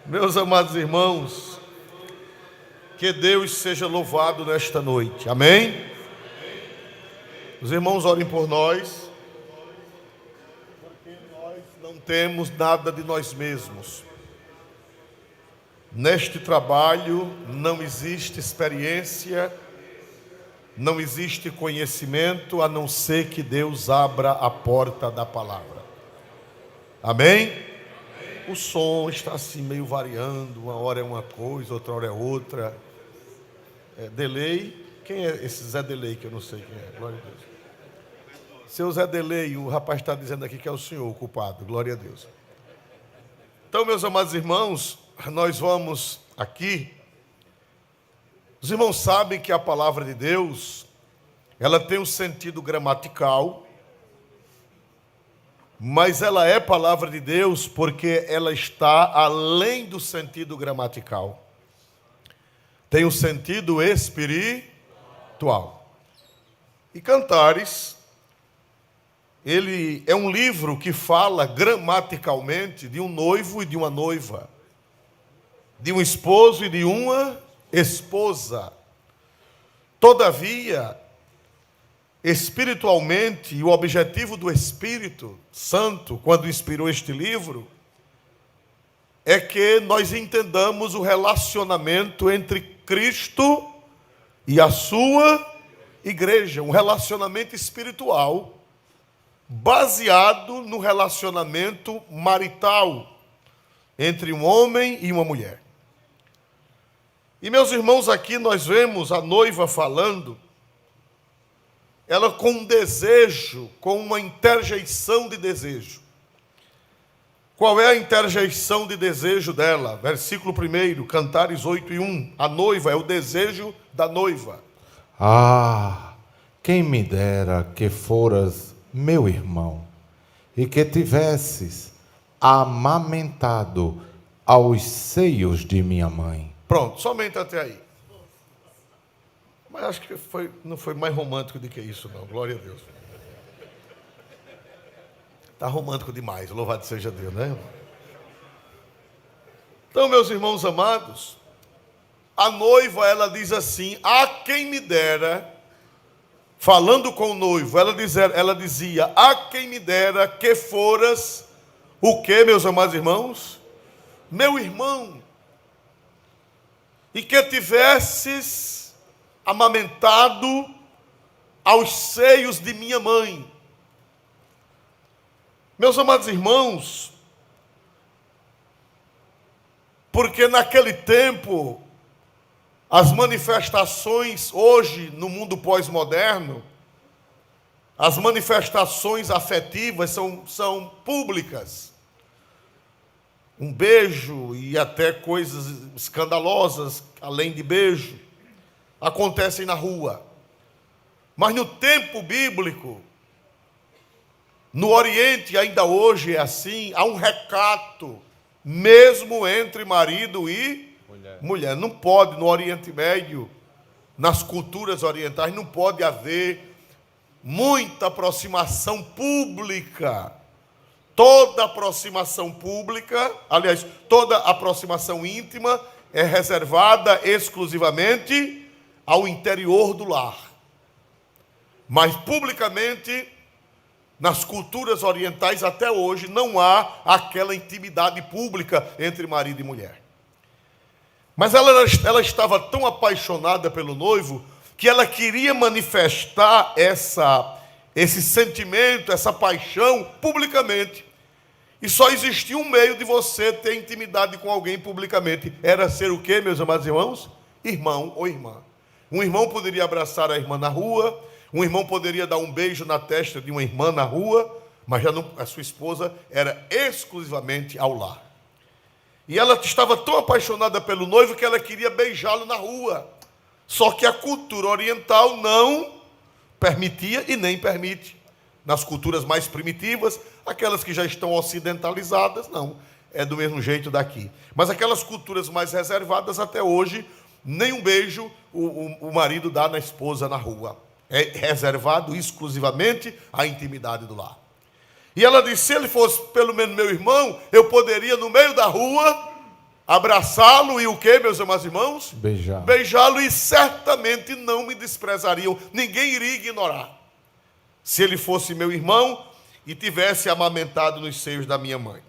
Meus amados irmãos, que Deus seja louvado nesta noite, amém? Os irmãos orem por nós, porque nós não temos nada de nós mesmos. Neste trabalho não existe experiência, não existe conhecimento, a não ser que Deus abra a porta da palavra, amém? O som está assim meio variando, uma hora é uma coisa, outra hora é outra. Delay, quem é esse Zé Delay que eu não sei quem é? Glória a Deus. Seu Zé Delay, o rapaz está dizendo aqui que é o senhor o culpado, glória a Deus. Então, meus amados irmãos, nós vamos aqui. Os irmãos sabem que a palavra de Deus, ela tem um sentido gramatical, mas ela é palavra de Deus porque ela está além do sentido gramatical. Tem um sentido espiritual. E Cantares, ele é um livro que fala gramaticalmente de um noivo e de uma noiva, de um esposo e de uma esposa. Todavia, espiritualmente, o objetivo do Espírito Santo, quando inspirou este livro, é que nós entendamos o relacionamento entre Cristo e a sua igreja, um relacionamento espiritual, baseado no relacionamento marital entre um homem e uma mulher. E, meus irmãos, aqui nós vemos a noiva falando, ela com um desejo, com uma interjeição de desejo. Qual é a interjeição de desejo dela? Versículo 1, Cantares 8:1. A noiva é o desejo da noiva. Ah, quem me dera que foras meu irmão, e que tivesses amamentado aos seios de minha mãe. Pronto, somente até aí. Mas acho que não foi mais romântico do que isso, não. Glória a Deus. Está romântico demais, louvado seja Deus, né? Então, meus irmãos amados, a noiva, ela diz assim, a quem me dera, falando com o noivo, ela dizia, a quem me dera que foras, o que, meus amados irmãos? Meu irmão, e que tivesses amamentado aos seios de minha mãe. Meus amados irmãos, porque naquele tempo, as manifestações hoje no mundo pós-moderno, as manifestações afetivas são públicas. Um beijo e até coisas escandalosas, além de beijo, acontecem na rua. Mas no tempo bíblico, no Oriente ainda hoje é assim, há um recato, mesmo entre marido e mulher. Não pode, no Oriente Médio, nas culturas orientais, não pode haver muita aproximação pública. Toda aproximação pública, aliás, toda aproximação íntima é reservada exclusivamente ao interior do lar. Mas publicamente, nas culturas orientais até hoje, não há aquela intimidade pública entre marido e mulher. Mas ela estava tão apaixonada pelo noivo, que ela queria manifestar esse sentimento, essa paixão, publicamente. E só existia um meio de você ter intimidade com alguém publicamente. Era ser o quê, meus amados irmãos? Irmão ou irmã. Um irmão poderia abraçar a irmã na rua, um irmão poderia dar um beijo na testa de uma irmã na rua, mas já não, a sua esposa era exclusivamente ao lar. E ela estava tão apaixonada pelo noivo que ela queria beijá-lo na rua. Só que a cultura oriental não permitia e nem permite. Nas culturas mais primitivas, aquelas que já estão ocidentalizadas, não. É do mesmo jeito daqui. Mas aquelas culturas mais reservadas, até hoje, nem um beijo o marido dá na esposa na rua. É reservado exclusivamente à intimidade do lar. E ela disse, se ele fosse pelo menos meu irmão, eu poderia no meio da rua abraçá-lo e o que, meus amados irmãos? Beijar. Beijá-lo, e certamente não me desprezariam. Ninguém iria ignorar. Se ele fosse meu irmão e tivesse amamentado nos seios da minha mãe.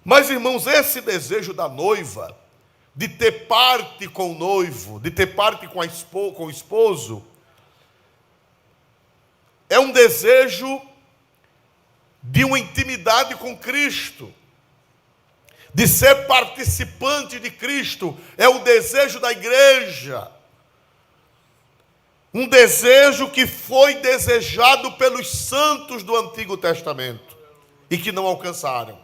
Mas, irmãos, esse desejo da noiva, de ter parte com o noivo, de ter parte com o esposo, é um desejo de uma intimidade com Cristo, de ser participante de Cristo. É o desejo da igreja, um desejo que foi desejado pelos santos do Antigo Testamento e que não alcançaram.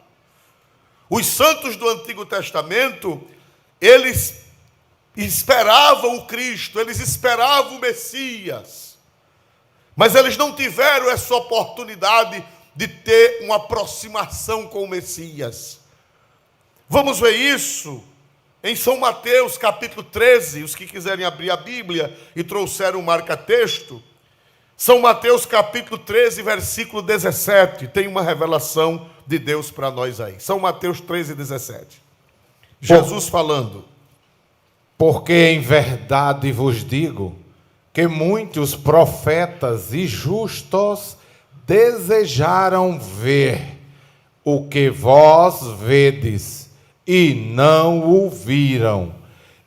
Os santos do Antigo Testamento, eles esperavam o Cristo, eles esperavam o Messias, mas eles não tiveram essa oportunidade de ter uma aproximação com o Messias. Vamos ver isso em São Mateus, capítulo 13, os que quiserem abrir a Bíblia e trouxeram um marca-texto. São Mateus, capítulo 13, versículo 17, tem uma revelação de Deus para nós aí. São Mateus 13, 17. Jesus falando. Porque em verdade vos digo que muitos profetas e justos desejaram ver o que vós vedes e não o viram,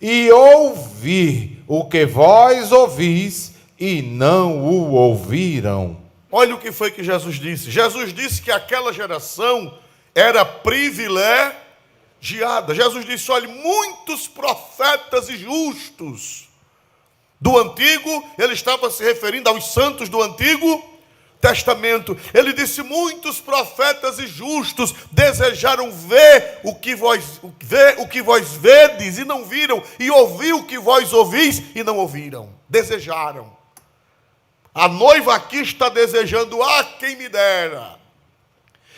e ouvir o que vós ouvis e não o ouviram. Olha o que foi que Jesus disse. Jesus disse que aquela geração era privilegiada. Jesus disse, olha, muitos profetas e justos do Antigo, ele estava se referindo aos santos do Antigo Testamento. Ele disse, muitos profetas e justos desejaram ver o que vós vedes e não viram, e ouvir o que vós ouvis e não ouviram. Desejaram. A noiva aqui está desejando, quem me dera.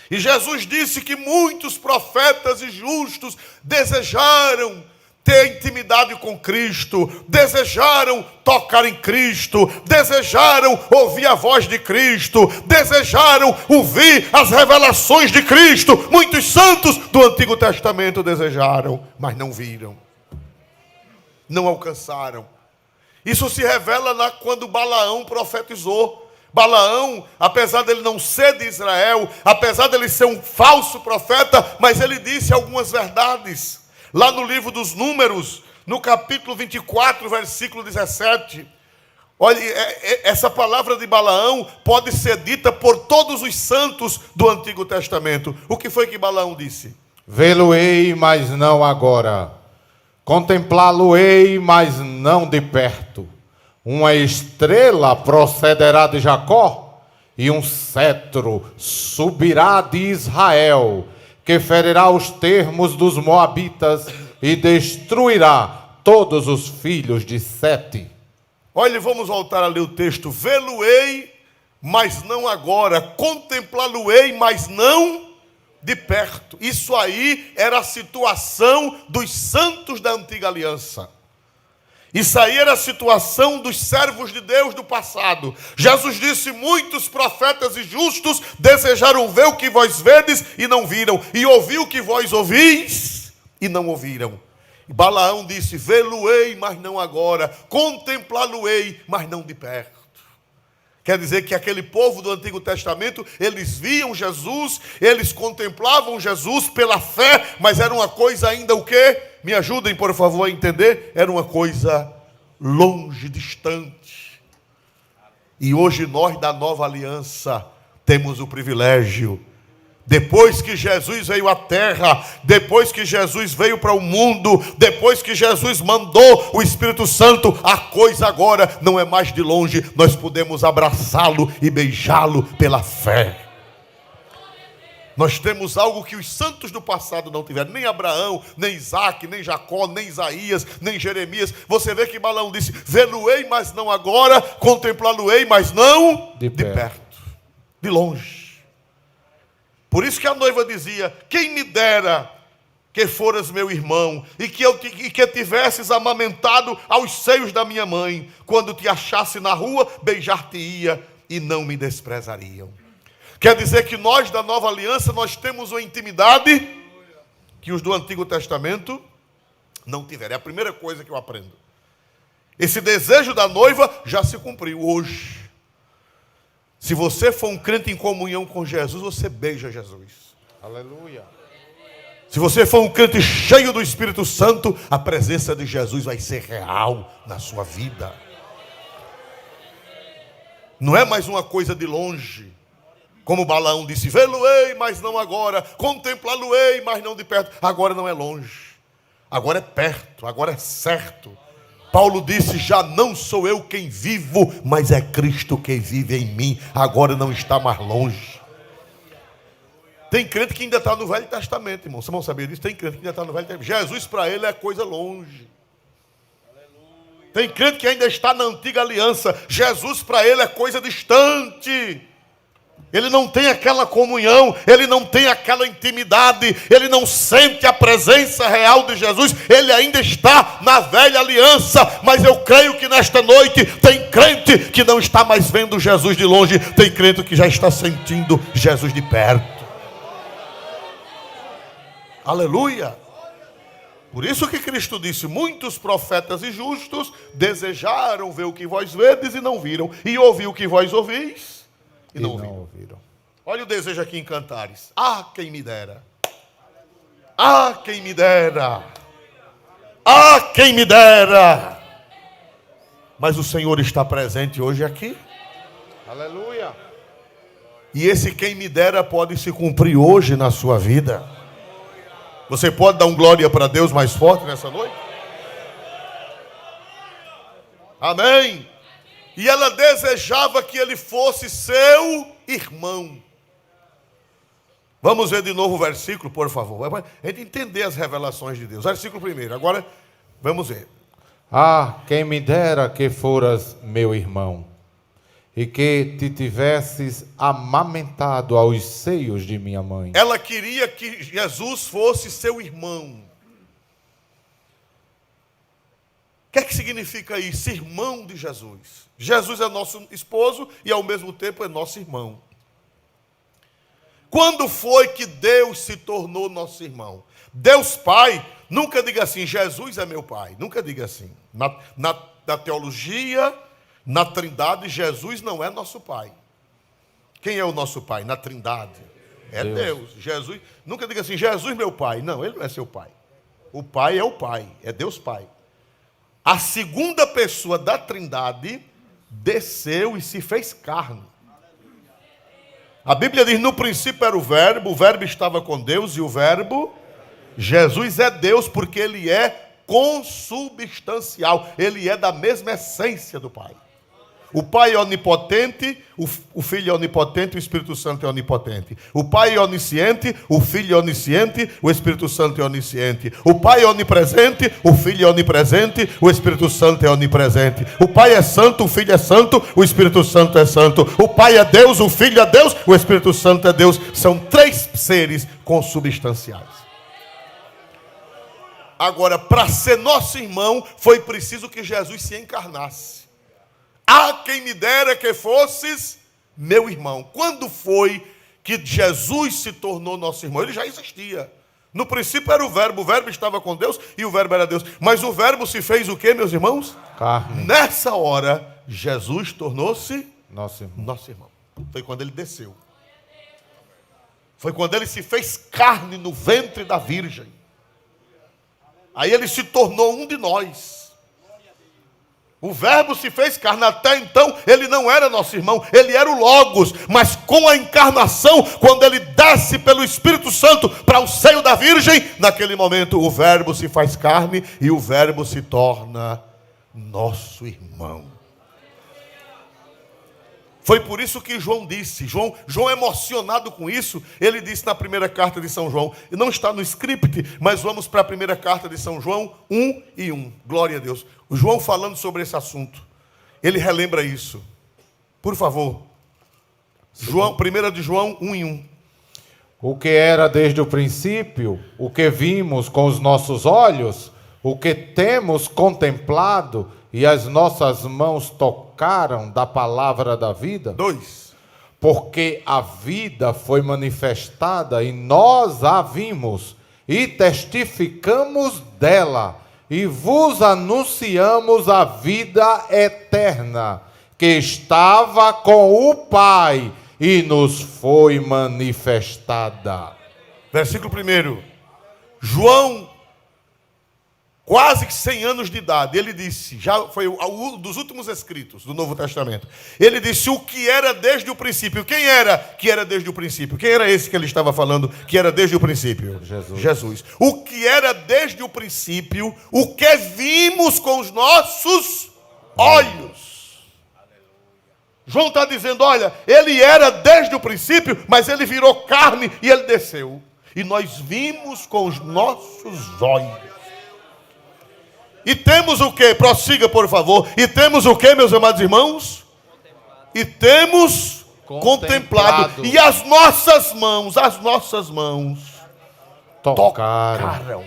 E Jesus disse que muitos profetas e justos desejaram ter intimidade com Cristo, desejaram tocar em Cristo, desejaram ouvir a voz de Cristo, desejaram ouvir as revelações de Cristo. Muitos santos do Antigo Testamento desejaram, mas não viram, não alcançaram. Isso se revela quando Balaão profetizou. Balaão, apesar dele não ser de Israel, apesar dele ser um falso profeta, mas ele disse algumas verdades. Lá no livro dos Números, no capítulo 24, versículo 17. Olha, essa palavra de Balaão pode ser dita por todos os santos do Antigo Testamento. O que foi que Balaão disse? Vê-lo-ei, mas não agora. Contemplá-lo-ei, mas não de perto. Uma estrela procederá de Jacó, e um cetro subirá de Israel, que ferirá os termos dos moabitas e destruirá todos os filhos de Sete. Olha, vamos voltar a ler o texto. Vê-lo-ei, mas não agora. Contemplá-lo-ei, mas não de perto. Isso aí era a situação dos santos da antiga aliança. Isso aí era a situação dos servos de Deus do passado. Jesus disse, muitos profetas e justos desejaram ver o que vós vedes e não viram, e ouvir o que vós ouvis e não ouviram. E Balaão disse, vê-lo-ei, mas não agora, contemplá-lo-ei, mas não de perto. Quer dizer que aquele povo do Antigo Testamento, eles viam Jesus, eles contemplavam Jesus pela fé, mas era uma coisa ainda o quê? Me ajudem, por favor, a entender. Era uma coisa longe, distante. E hoje nós da nova aliança temos o privilégio. Depois que Jesus veio à terra, depois que Jesus veio para o mundo, depois que Jesus mandou o Espírito Santo, a coisa agora não é mais de longe. Nós podemos abraçá-lo e beijá-lo pela fé. Nós temos algo que os santos do passado não tiveram. Nem Abraão, nem Isaac, nem Jacó, nem Isaías, nem Jeremias. Você vê que Balaão disse, vê-lo-ei, mas não agora, contemplá-lo-ei, mas não de perto, de longe. Por isso que a noiva dizia, quem me dera que foras meu irmão, e que tivesses amamentado aos seios da minha mãe, quando te achasse na rua, beijar-te-ia e não me desprezariam. Quer dizer que nós da nova aliança, nós temos uma intimidade que os do Antigo Testamento não tiveram. É a primeira coisa que eu aprendo. Esse desejo da noiva já se cumpriu hoje. Se você for um crente em comunhão com Jesus, você beija Jesus. Aleluia. Se você for um crente cheio do Espírito Santo, a presença de Jesus vai ser real na sua vida. Não é mais uma coisa de longe. Como Balaão disse, vê-lo-ei, mas não agora. Contemplá-lo-ei, mas não de perto. Agora não é longe. Agora é perto, agora é certo. Paulo disse, já não sou eu quem vivo, mas é Cristo quem vive em mim. Agora não está mais longe. Tem crente que ainda está no Velho Testamento, irmão. Vocês não sabiam disso? Tem crente que ainda está no Velho Testamento. Jesus para ele é coisa longe. Tem crente que ainda está na antiga aliança. Jesus para ele é coisa distante. Ele não tem aquela comunhão, ele não tem aquela intimidade, ele não sente a presença real de Jesus, ele ainda está na velha aliança. Mas eu creio que nesta noite tem crente que não está mais vendo Jesus de longe, tem crente que já está sentindo Jesus de perto. Aleluia! Por isso que Cristo disse, muitos profetas e justos desejaram ver o que vós vedes e não viram, e ouvir o que vós ouvis e não ouviram. Olha o desejo aqui em Cantares. Ah, quem me dera. Ah, quem me dera. Ah, quem me dera. Mas o Senhor está presente hoje aqui. Aleluia. E esse quem me dera pode se cumprir hoje na sua vida. Você pode dar um glória para Deus mais forte nessa noite? Amém. E ela desejava que ele fosse seu irmão. Vamos ver de novo o versículo, por favor. Para a gente entender as revelações de Deus. Versículo 1. Agora, vamos ver. Ah, quem me dera que foras meu irmão, e que te tivesses amamentado aos seios de minha mãe. Ela queria que Jesus fosse seu irmão. O que é que significa isso? Irmão de Jesus. Jesus é nosso esposo e ao mesmo tempo é nosso irmão. Quando foi que Deus se tornou nosso irmão? Deus Pai, nunca diga assim, Jesus é meu Pai. Nunca diga assim. Na teologia, na Trindade, Jesus não é nosso Pai. Quem é o nosso Pai? Na Trindade. É Deus. Jesus. Nunca diga assim, Jesus meu Pai. Não, Ele não é seu Pai. O Pai é o Pai, é Deus Pai. A segunda pessoa da Trindade desceu e se fez carne. A Bíblia diz, no princípio era o verbo estava com Deus e o verbo, Jesus é Deus porque Ele é consubstancial, Ele é da mesma essência do Pai. O Pai é onipotente, o Filho é onipotente, o Espírito Santo é onipotente. O Pai é onisciente, o Filho é onisciente, o Espírito Santo é onisciente. O Pai é onipresente, o Filho é onipresente, o Espírito Santo é onipresente. O Pai é santo, o Filho é santo, o Espírito Santo é santo. O Pai é Deus, o Filho é Deus, o Espírito Santo é Deus. São três seres consubstanciais. Agora, para ser nosso irmão, foi preciso que Jesus se encarnasse. Ah, quem me dera que fosses meu irmão. Quando foi que Jesus se tornou nosso irmão? Ele já existia. No princípio era o verbo estava com Deus e o verbo era Deus. Mas o verbo se fez o quê, meus irmãos? Carne. Nessa hora, Jesus tornou-se Nosso irmão. Foi quando ele desceu. Foi quando ele se fez carne no ventre da Virgem. Aí ele se tornou um de nós. O verbo se fez carne. Até então ele não era nosso irmão, ele era o Logos. Mas com a encarnação, quando ele desce pelo Espírito Santo para o seio da Virgem, naquele momento o verbo se faz carne e o verbo se torna nosso irmão. Foi por isso que João disse, João emocionado com isso, ele disse na primeira carta de São João, e não está no script, mas vamos para a primeira carta de São João 1:1, glória a Deus. O João falando sobre esse assunto, ele relembra isso. Por favor, 1 de João 1:1. O que era desde o princípio, o que vimos com os nossos olhos, o que temos contemplado e as nossas mãos tocaram da palavra da vida. 2. Porque a vida foi manifestada e nós a vimos e testificamos dela, e vos anunciamos a vida eterna, que estava com o Pai e nos foi manifestada. Versículo 1. João, quase que 100 anos de idade, ele disse, já foi um dos últimos escritos do Novo Testamento, ele disse o que era desde o princípio. Quem era que era desde o princípio? Quem era esse que ele estava falando que era desde o princípio? Jesus. O que era desde o princípio, o que vimos com os nossos olhos. João está dizendo, olha, ele era desde o princípio, mas ele virou carne e ele desceu. E nós vimos com os nossos olhos. E temos o quê? Prossiga, por favor. E temos o quê, meus amados irmãos? E temos contemplado. E as nossas mãos tocaram.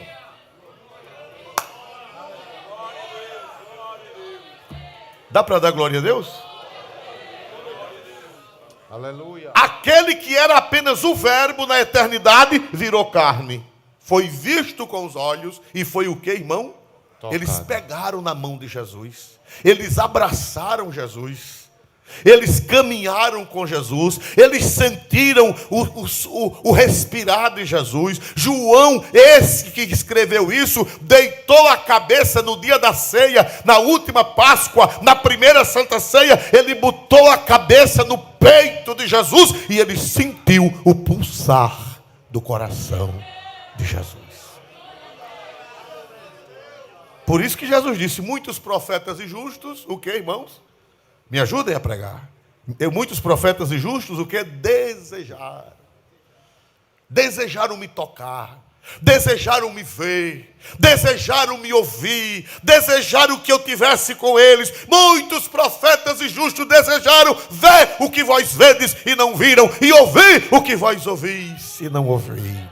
Dá para dar glória a Deus? Aleluia. Aquele que era apenas o verbo na eternidade virou carne. Foi visto com os olhos e foi o que, irmão? Tocado. Eles pegaram na mão de Jesus. Eles abraçaram Jesus. Eles caminharam com Jesus. Eles sentiram o respirar de Jesus. João, esse que escreveu isso, deitou a cabeça no dia da ceia, na última Páscoa, na primeira Santa Ceia. Ele botou a cabeça no peito de Jesus e ele sentiu o pulsar do coração de Jesus. Por isso que Jesus disse, muitos profetas e justos, o que, irmãos? Me ajudem a pregar. Muitos profetas e justos, o que? Desejaram. Desejaram me tocar. Desejaram me ver. Desejaram me ouvir. Desejaram que eu tivesse com eles. Muitos profetas e justos desejaram ver o que vós vedes e não viram. E ouvir o que vós ouvis e não ouviram.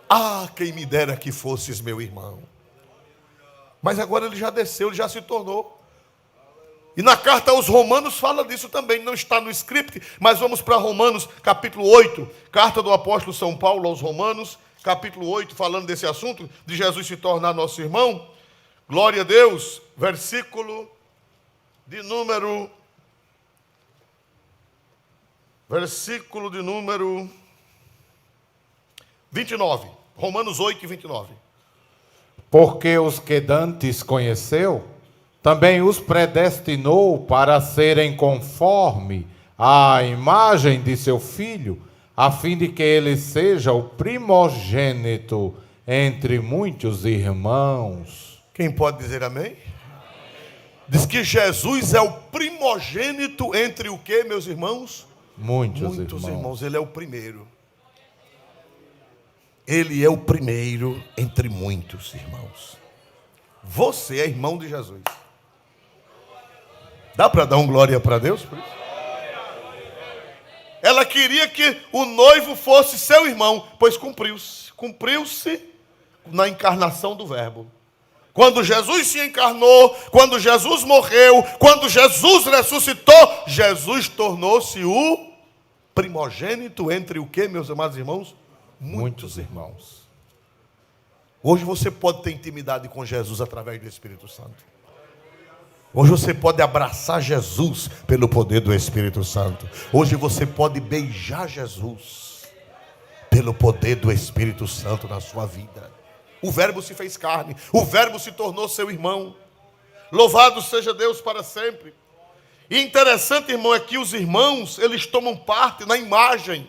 Ah, quem me dera que fosses meu irmão. Mas agora ele já desceu, ele já se tornou. E na carta aos Romanos fala disso também, não está no script, mas vamos para Romanos capítulo 8, carta do apóstolo São Paulo aos Romanos, capítulo 8, falando desse assunto, de Jesus se tornar nosso irmão. Glória a Deus, versículo de número 29, Romanos 8, 29. Porque os que dantes conheceu, também os predestinou para serem conforme à imagem de seu Filho, a fim de que ele seja o primogênito entre muitos irmãos. Quem pode dizer amém? Diz que Jesus é o primogênito entre o que, meus irmãos? Muitos irmãos. Ele é o primeiro. Ele é o primeiro entre muitos irmãos. Você é irmão de Jesus. Dá para dar um glória para Deus por isso? Ela queria que o noivo fosse seu irmão, pois cumpriu-se. Cumpriu-se na encarnação do Verbo. Quando Jesus se encarnou, quando Jesus morreu, quando Jesus ressuscitou, Jesus tornou-se o primogênito entre o que, meus amados irmãos? Muitos irmãos. Hoje você pode ter intimidade com Jesus através do Espírito Santo. Hoje você pode abraçar Jesus pelo poder do Espírito Santo. Hoje você pode beijar Jesus pelo poder do Espírito Santo na sua vida. O Verbo se fez carne, o Verbo se tornou seu irmão. Louvado seja Deus para sempre. E interessante, irmão, é que os irmãos, eles tomam parte na imagem.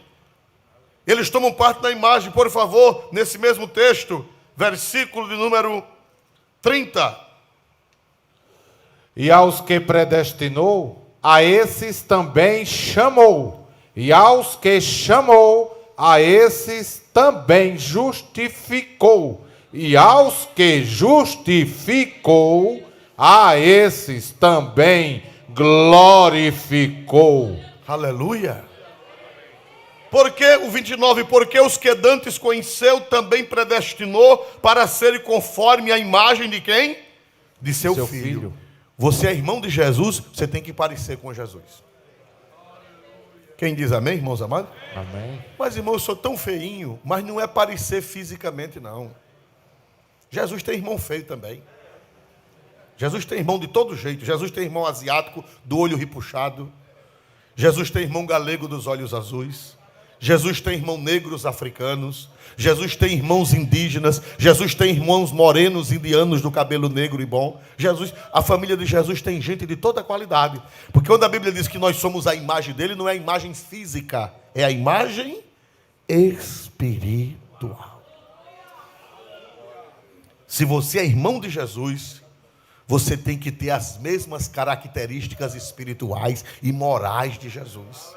Eles tomam parte na imagem, por favor, nesse mesmo texto, versículo de número 30. E aos que predestinou, a esses também chamou. E aos que chamou, a esses também justificou. E aos que justificou, a esses também glorificou. Aleluia. Porque o 29, porque os que dantes conheceu, também predestinou para serem conforme a imagem de quem? De seu filho. Você é irmão de Jesus, você tem que parecer com Jesus. Quem diz amém, irmãos amados? Amém. Mas, irmão, eu sou tão feinho, mas não é parecer fisicamente, não. Jesus tem irmão feio também. Jesus tem irmão de todo jeito. Jesus tem irmão asiático do olho repuxado. Jesus tem irmão galego dos olhos azuis. Jesus tem irmão negros africanos. Jesus tem irmãos indígenas. Jesus tem irmãos morenos indianos do cabelo negro e bom. A família de Jesus tem gente de toda qualidade. Porque quando a Bíblia diz que nós somos a imagem dele, não é a imagem física, é a imagem espiritual. Se você é irmão de Jesus, você tem que ter as mesmas características espirituais e morais de Jesus.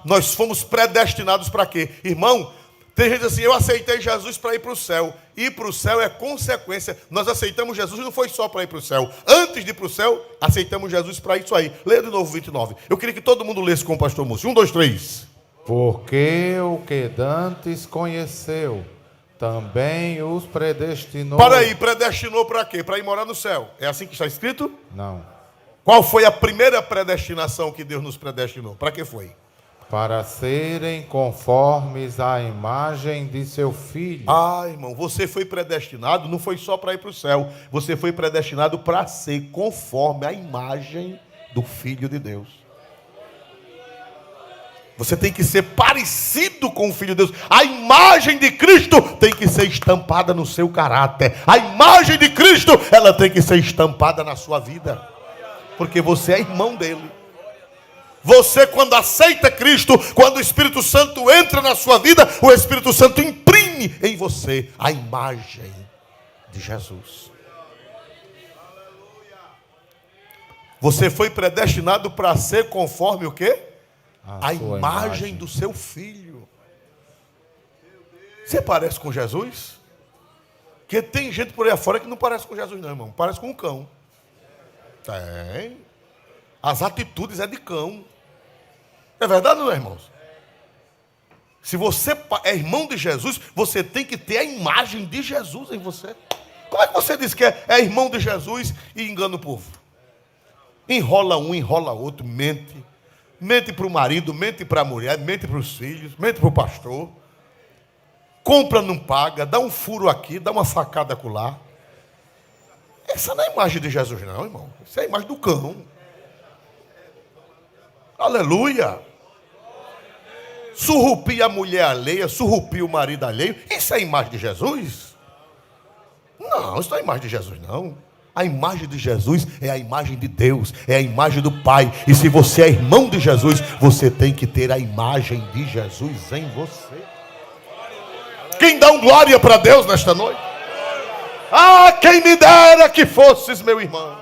Nós fomos predestinados para quê? Irmão, tem gente assim, eu aceitei Jesus para ir para o céu. Ir para o céu é consequência. Nós aceitamos Jesus, não foi só para ir para o céu. Antes de ir para o céu, aceitamos Jesus para isso aí. Leia de novo 29. Eu queria que todo mundo lesse com o pastor Múcio. 1, 2, 3. Porque o que dantes conheceu, também os predestinou. Para aí, predestinou para quê? Para ir morar no céu. É assim que está escrito? Não. Qual foi a primeira predestinação que Deus nos predestinou? Para que foi? Para serem conformes à imagem de seu filho. Ah, irmão, você foi predestinado, não foi só para ir para o céu. Você foi predestinado para ser conforme à imagem do Filho de Deus. Você tem que ser parecido com o Filho de Deus. A imagem de Cristo tem que ser estampada no seu caráter. A imagem de Cristo, ela tem que ser estampada na sua vida. Porque você é irmão dele. Você, quando aceita Cristo, quando o Espírito Santo entra na sua vida, o Espírito Santo imprime em você a imagem de Jesus. Você foi predestinado para ser conforme o quê? A imagem do seu filho. Você parece com Jesus? Porque tem gente por aí afora que não parece com Jesus não, irmão. Parece com um cão. Tem. As atitudes é de cão. É verdade, não é, irmãos? Se você é irmão de Jesus, você tem que ter a imagem de Jesus em você. Como é que você diz que é irmão de Jesus e engana o povo? Enrola um, enrola outro, mente. Mente para o marido, mente para a mulher, mente para os filhos, mente para o pastor. Compra, não paga, dá um furo aqui, dá uma facada acolá. Essa não é a imagem de Jesus não, irmão. Essa é a imagem do cão. Aleluia. Surrupia a mulher alheia, surrupia o marido alheio. Isso é a imagem de Jesus? Não, isso não é a imagem de Jesus não. A imagem de Jesus é a imagem de Deus, é a imagem do Pai. E se você é irmão de Jesus, você tem que ter a imagem de Jesus em você. Quem dá um glória para Deus nesta noite? Ah, quem me dera que fosses meu irmão.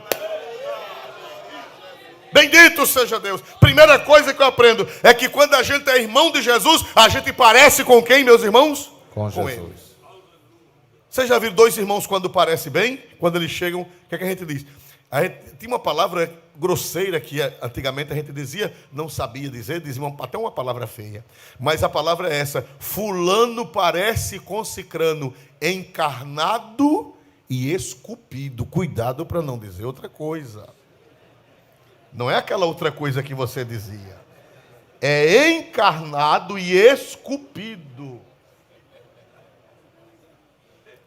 Bendito seja Deus. Primeira coisa que eu aprendo é que quando a gente é irmão de Jesus, a gente parece com quem, meus irmãos? Com Jesus. Ele. Vocês já viram dois irmãos quando parecem bem? Quando eles chegam, o que é que a gente diz? Tinha uma palavra grosseira que antigamente a gente dizia, não sabia dizer, dizia até uma palavra feia. Mas a palavra é essa: fulano parece com cicrano, encarnado e esculpido. Cuidado para não dizer outra coisa. Não é aquela outra coisa que você dizia. É encarnado e esculpido.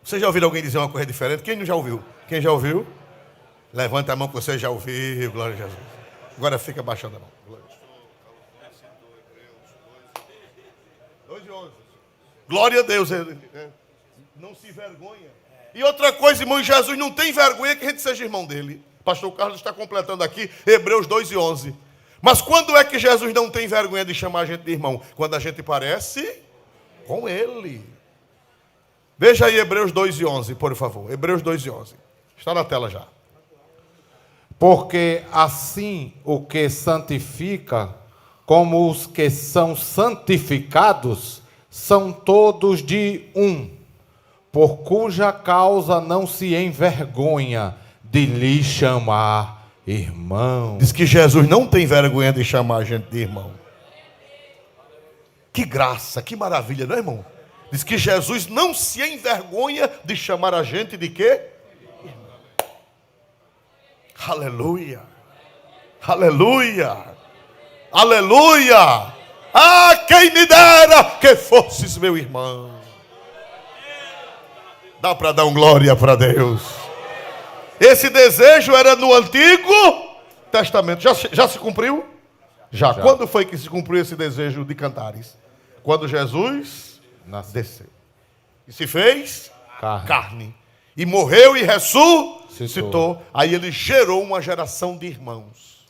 Você já ouviu alguém dizer uma coisa diferente? Quem não já ouviu? Quem já ouviu? Levanta a mão que você já ouviu. Glória a Jesus. Agora fica baixando a mão. Glória a Deus. Não se vergonha. E outra coisa, irmão, Jesus não tem vergonha que a gente seja irmão dele. Pastor Carlos está completando aqui Hebreus 2:11. Mas quando é que Jesus não tem vergonha de chamar a gente de irmão? Quando a gente parece com ele. Veja aí Hebreus 2:11, por favor. Hebreus 2:11. Está na tela já. Porque assim o que santifica, como os que são santificados, são todos de um, por cuja causa não se envergonha de lhe chamar irmão. Diz que Jesus não tem vergonha de chamar a gente de irmão. Que graça, que maravilha, não é, irmão? Diz que Jesus não se envergonha de chamar a gente de quê? Aleluia. Aleluia! Aleluia! Ah, quem me dera que fosses meu irmão. Dá para dar glória para Deus. Esse desejo era no Antigo Testamento. Já se cumpriu? Já. Quando foi que se cumpriu esse desejo de cantares? Quando Jesus desceu. E se fez carne. E morreu e ressuscitou. Aí ele gerou uma geração de irmãos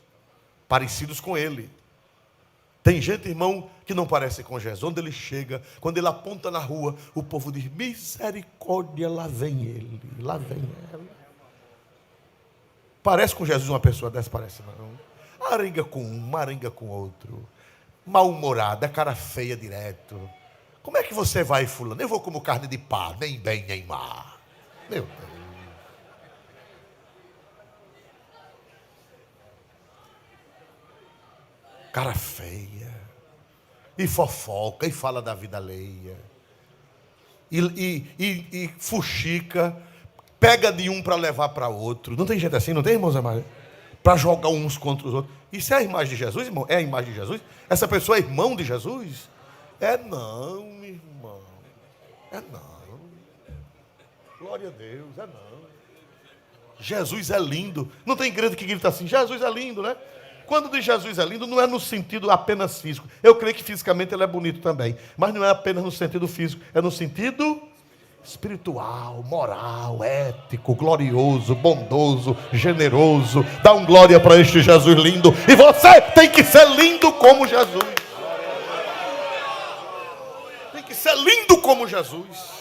parecidos com ele. Tem gente, irmão, que não parece com Jesus. Onde ele chega, quando ele aponta na rua, o povo diz: misericórdia, lá vem ele, lá vem ela. Parece com Jesus uma pessoa dessa? Parece não. Arenga com um, arenga com outro. Mal-humorada, cara feia direto. Como é que você vai, fulano? Eu vou como carne de pá, nem bem nem má. Meu Deus. Cara feia, e fofoca, e fala da vida alheia, e fuxica, pega de um para levar para outro. Não tem gente assim, não tem, irmãos amados? Para jogar uns contra os outros. Isso é a imagem de Jesus, irmão? É a imagem de Jesus? Essa pessoa é irmão de Jesus? É não, meu irmão. É não. Glória a Deus, é não. Jesus é lindo. Não tem igreja que grita assim: Jesus é lindo, né? Quando diz Jesus é lindo, não é no sentido apenas físico. Eu creio que fisicamente ele é bonito também. Mas não é apenas no sentido físico. É no sentido espiritual, moral, ético, glorioso, bondoso, generoso. Dá um glória para este Jesus lindo. E você tem que ser lindo como Jesus. Tem que ser lindo como Jesus.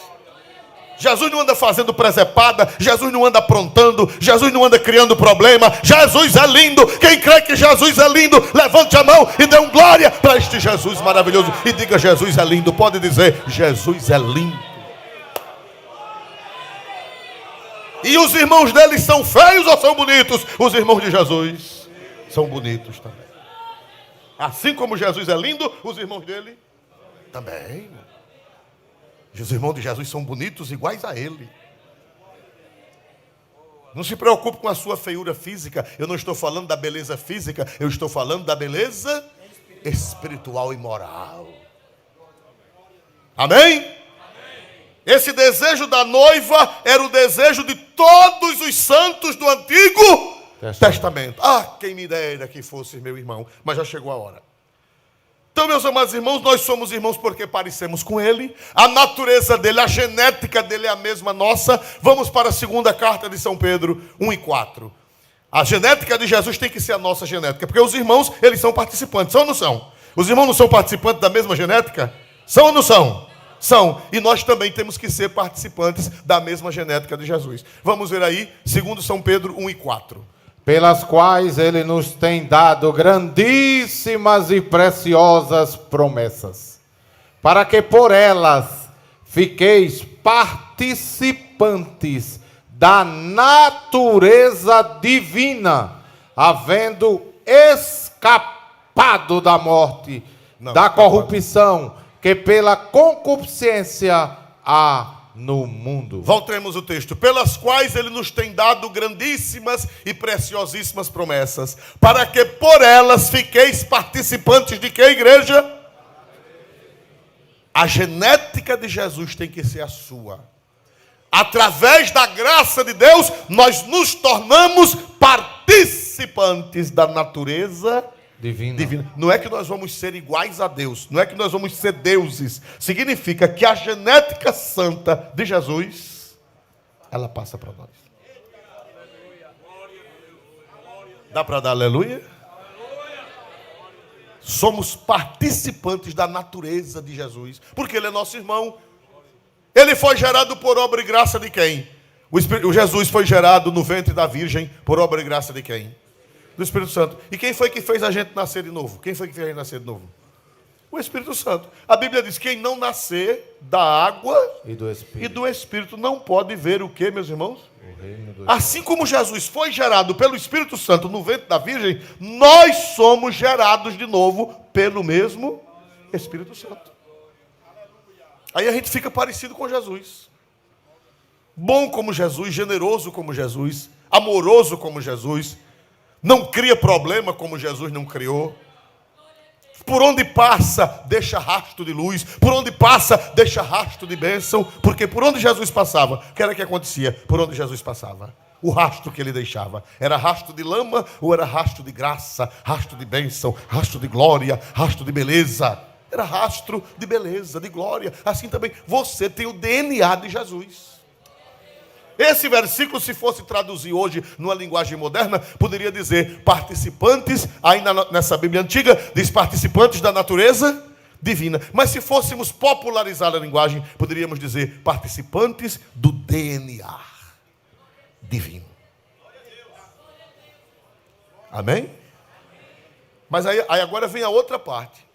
Jesus não anda fazendo presepada, Jesus não anda aprontando, Jesus não anda criando problema. Jesus é lindo. Quem crê que Jesus é lindo, levante a mão e dê um glória para este Jesus maravilhoso. E diga: Jesus é lindo. Pode dizer: Jesus é lindo. E os irmãos dele são feios ou são bonitos? Os irmãos de Jesus são bonitos também. Assim como Jesus é lindo, os irmãos dele também. Os irmãos de Jesus são bonitos iguais a ele. Não se preocupe com a sua feiura física. Eu não estou falando da beleza física, eu estou falando da beleza espiritual e moral. Amém? Esse desejo da noiva era o desejo de todos os santos do Antigo Testamento. Ah, quem me dera que fosse meu irmão. Mas já chegou a hora. Então, meus amados irmãos, nós somos irmãos porque parecemos com ele. A natureza dele, a genética dele é a mesma nossa. Vamos para a segunda carta de São Pedro 1:4. A genética de Jesus tem que ser a nossa genética, porque os irmãos, eles são participantes, são ou não são? Os irmãos não são participantes da mesma genética? São ou não são? São. E nós também temos que ser participantes da mesma genética de Jesus. Vamos ver aí, segundo São Pedro 1:4. Pelas quais ele nos tem dado grandíssimas e preciosas promessas, para que por elas fiqueis participantes da natureza divina, havendo escapado da morte, da corrupção, que pela concupiscência há no mundo. Voltemos o texto. Pelas quais ele nos tem dado grandíssimas e preciosíssimas promessas, para que por elas fiqueis participantes de que, igreja? A genética de Jesus tem que ser a sua. Através da graça de Deus, nós nos tornamos participantes da natureza divina. Não é que nós vamos ser iguais a Deus, não é que nós vamos ser deuses. Significa que a genética santa de Jesus, ela passa para nós. Dá para dar aleluia? Somos participantes da natureza de Jesus, porque ele é nosso irmão. Ele foi gerado por obra e graça de quem? O Jesus foi gerado no ventre da Virgem por obra e graça de quem? Do Espírito Santo. E quem foi que fez a gente nascer de novo? Quem foi que fez a gente nascer de novo? O Espírito Santo. A Bíblia diz: quem não nascer da água e do Espírito não pode ver o que, meus irmãos? Assim como Jesus foi gerado pelo Espírito Santo no ventre da Virgem, nós somos gerados de novo pelo mesmo Espírito Santo. Aí a gente fica parecido com Jesus. Bom como Jesus, generoso como Jesus, amoroso como Jesus. Não cria problema como Jesus não criou. Por onde passa, deixa rastro de luz. Por onde passa, deixa rastro de bênção. Porque por onde Jesus passava, o que era que acontecia? Por onde Jesus passava, o rastro que ele deixava, era rastro de lama ou era rastro de graça, rastro de bênção, rastro de glória, rastro de beleza? Era rastro de beleza, de glória. Assim também, você tem o DNA de Jesus. Esse versículo, se fosse traduzir hoje numa linguagem moderna, poderia dizer participantes, aí nessa Bíblia antiga, diz participantes da natureza divina. Mas se fôssemos popularizar a linguagem, poderíamos dizer participantes do DNA divino. Amém? Mas aí agora vem a outra parte.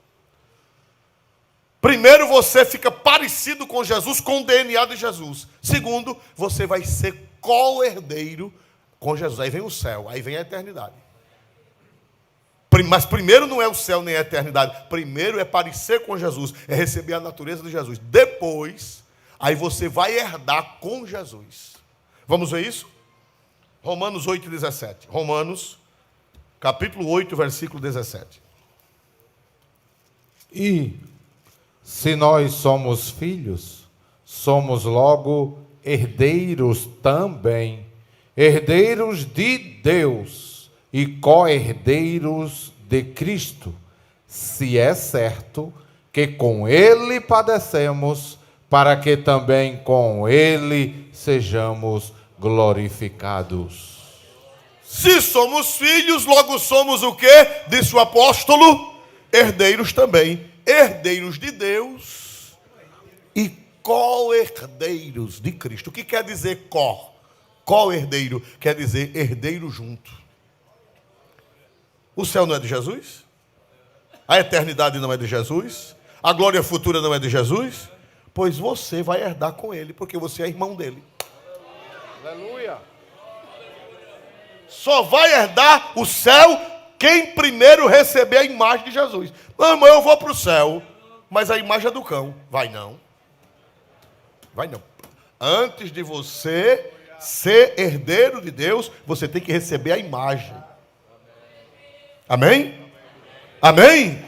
Primeiro, você fica parecido com Jesus, com o DNA de Jesus. Segundo, você vai ser co-herdeiro com Jesus. Aí vem o céu, aí vem a eternidade. Mas primeiro não é o céu nem a eternidade. Primeiro é parecer com Jesus, é receber a natureza de Jesus. Depois, aí você vai herdar com Jesus. Vamos ver isso? Romanos 8,17. Romanos, capítulo 8, versículo 17. E se nós somos filhos, somos logo herdeiros também, herdeiros de Deus e co-herdeiros de Cristo, se é certo que com Ele padecemos, para que também com Ele sejamos glorificados. Se somos filhos, logo somos o quê? Disse o apóstolo, herdeiros também. Herdeiros de Deus e co-herdeiros de Cristo. O que quer dizer co? Co-herdeiro quer dizer herdeiro junto. O céu não é de Jesus? A eternidade não é de Jesus? A glória futura não é de Jesus? Pois você vai herdar com ele, porque você é irmão dele. Aleluia! Só vai herdar o céu quem primeiro receber a imagem de Jesus. Não, irmão, eu vou para o céu, mas a imagem é do cão. Vai não. Vai não. Antes de você ser herdeiro de Deus, você tem que receber a imagem. Amém? Amém?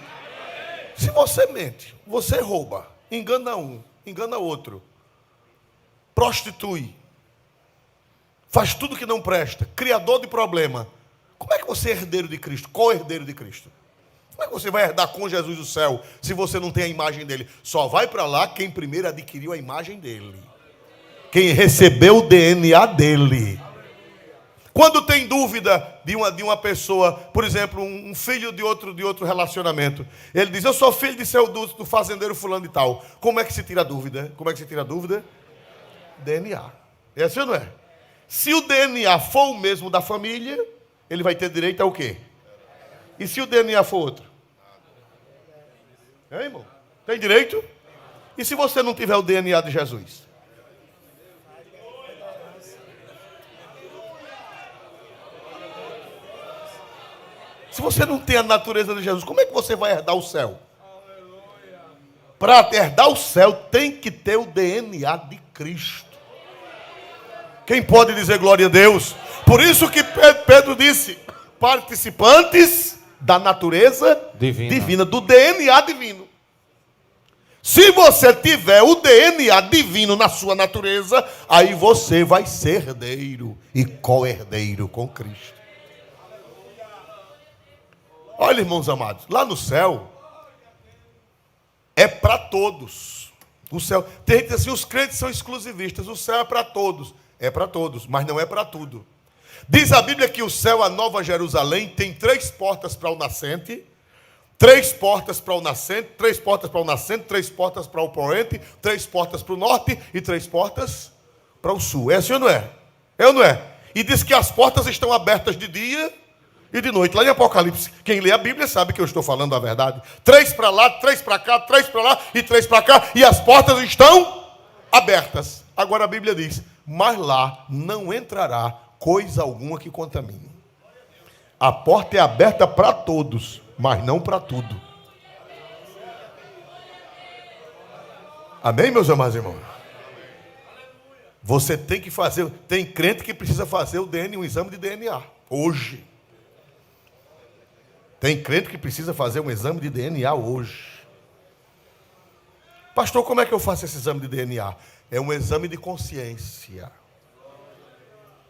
Se você mente, você rouba, engana um, engana outro, prostitui, faz tudo que não presta, criador de problema, como é que você é herdeiro de Cristo? Qual herdeiro de Cristo? Como é que você vai herdar com Jesus o céu se você não tem a imagem dele? Só vai para lá quem primeiro adquiriu a imagem dele, quem recebeu o DNA dele. Quando tem dúvida de uma pessoa, por exemplo, um filho de outro relacionamento, ele diz, eu sou filho de seu do fazendeiro fulano e tal. Como é que se tira a dúvida? Como é que se tira a dúvida? DNA. É assim ou não é? Se o DNA for o mesmo da família, ele vai ter direito ao quê? E se o DNA for outro? É, irmão? Tem direito? E se você não tiver o DNA de Jesus? Se você não tem a natureza de Jesus, como é que você vai herdar o céu? Para herdar o céu, tem que ter o DNA de Cristo. Quem pode dizer glória a Deus? Por isso que Pedro disse, participantes da natureza divina, do DNA divino. Se você tiver o DNA divino na sua natureza, aí você vai ser herdeiro e co-herdeiro com Cristo. Olha, irmãos amados, lá no céu é para todos. O céu, tem gente assim, os crentes são exclusivistas, o céu é para todos. É para todos, mas não é para tudo. Diz a Bíblia que o céu, a Nova Jerusalém, tem 3 portas para o nascente, 3 portas para o nascente, 3 portas para o nascente, 3 portas para o poente, 3 portas para o norte e 3 portas para o sul. É assim ou não é? É ou não é? E diz que as portas estão abertas de dia e de noite. Lá em Apocalipse, quem lê a Bíblia sabe que eu estou falando a verdade. 3 para lá, 3 para cá, 3 para lá e 3 para cá. E as portas estão abertas. Agora a Bíblia diz, mas lá não entrará coisa alguma que contamine. A porta é aberta para todos, mas não para tudo. Amém, meus amados irmãos? Você tem que fazer, tem crente que precisa fazer um exame de DNA, hoje. Tem crente que precisa fazer um exame de DNA hoje. Pastor, como é que eu faço esse exame de DNA? É um exame de consciência.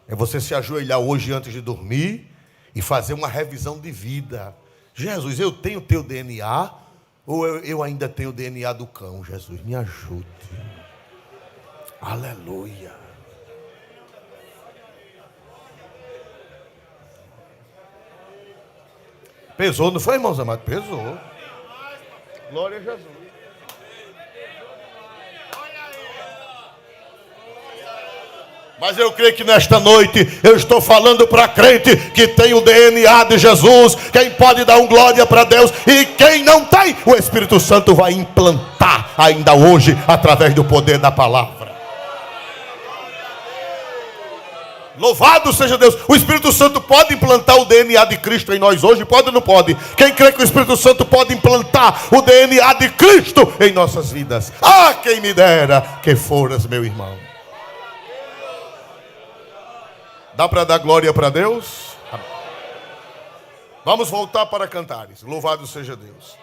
É você se ajoelhar hoje antes de dormir e fazer uma revisão de vida. Jesus, eu tenho teu DNA ou eu ainda tenho o DNA do cão? Jesus, me ajude. Aleluia. Pesou, não foi, irmãos amados? Pesou. Glória a Jesus. Mas eu creio que nesta noite eu estou falando para crente que tem o DNA de Jesus. Quem pode dar um glória para Deus e quem não tem, o Espírito Santo vai implantar ainda hoje através do poder da palavra. Louvado seja Deus. O Espírito Santo pode implantar o DNA de Cristo em nós hoje? Pode ou não pode? Quem crê que o Espírito Santo pode implantar o DNA de Cristo em nossas vidas? Ah, quem me dera que foras meu irmão. Dá para dar glória para Deus? Vamos voltar para Cantares. Louvado seja Deus.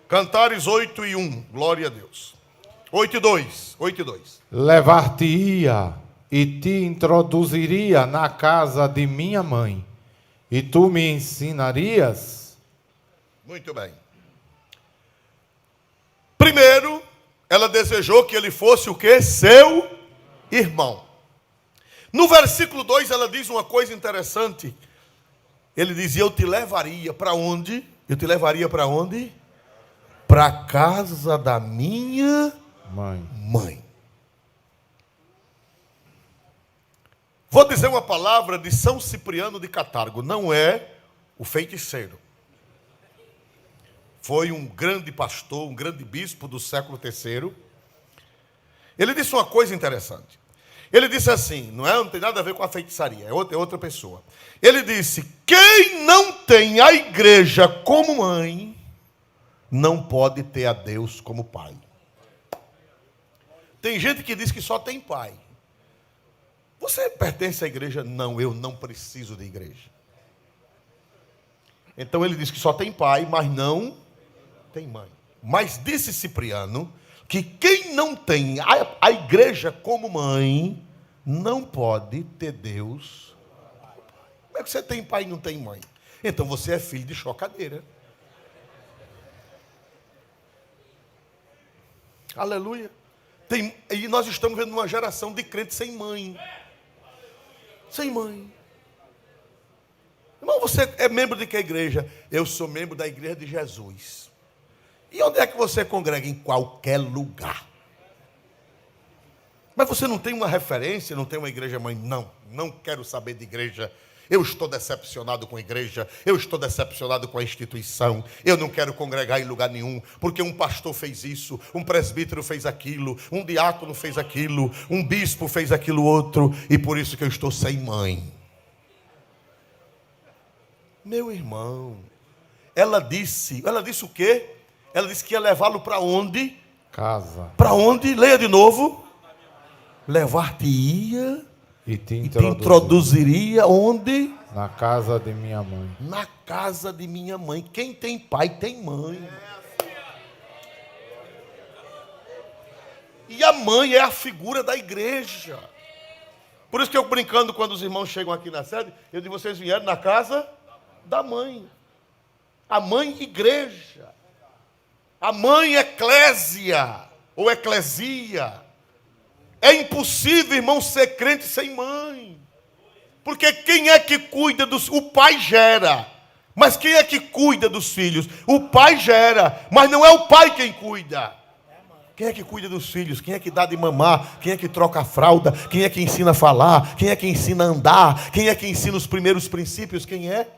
Cantares 8:1. Glória a Deus. 8:2. Levar-te-ia e te introduziria na casa de minha mãe, e tu me ensinarias? Muito bem. Primeiro, ela desejou que ele fosse o quê? Seu irmão. No versículo 2, ela diz uma coisa interessante. Ele dizia, eu te levaria para onde? Eu te levaria para onde? Para a casa da minha mãe. Vou dizer uma palavra de São Cipriano de Catargo. Não é o feiticeiro. Foi um grande pastor, um grande bispo do século III. Ele disse uma coisa interessante. Ele disse assim, não tem nada a ver com a feitiçaria, é outra pessoa. Ele disse, quem não tem a igreja como mãe, não pode ter a Deus como pai. Tem gente que diz que só tem pai. Você pertence à igreja? Não, eu não preciso de igreja. Então ele diz que só tem pai, mas não tem mãe. Mas disse Cipriano que quem não tem a igreja como mãe, não pode ter Deus. Como é que você tem pai e não tem mãe? Então você é filho de chocadeira. Aleluia. E nós estamos vendo uma geração de crentes sem mãe. Sem mãe. Irmão, você é membro de que igreja? Eu sou membro da igreja de Jesus. E onde é que você congrega? Em qualquer lugar. Mas você não tem uma referência, não tem uma igreja mãe? Não quero saber de igreja. Eu estou decepcionado com a igreja, eu estou decepcionado com a instituição, eu não quero congregar em lugar nenhum, porque um pastor fez isso, um presbítero fez aquilo, um diácono fez aquilo, um bispo fez aquilo outro, e por isso que eu estou sem mãe. Meu irmão, ela disse o quê? Ela disse que ia levá-lo para onde? Casa. Para onde? Leia de novo. Levar-te-ia E te introduziria onde? Na casa de minha mãe. Na casa de minha mãe. Quem tem pai tem mãe. E a mãe é a figura da igreja. Por isso que eu brincando quando os irmãos chegam aqui na sede, eu digo, vocês vieram na casa da mãe. A mãe igreja. A mãe eclésia ou eclesia. É impossível, irmão, ser crente sem mãe. Porque quem é que cuida dos... O pai gera. Mas quem é que cuida dos filhos? O pai gera. Mas não é o pai quem cuida. Quem é que cuida dos filhos? Quem é que dá de mamar? Quem é que troca a fralda? Quem é que ensina a falar? Quem é que ensina a andar? Quem é que ensina os primeiros princípios? Quem é?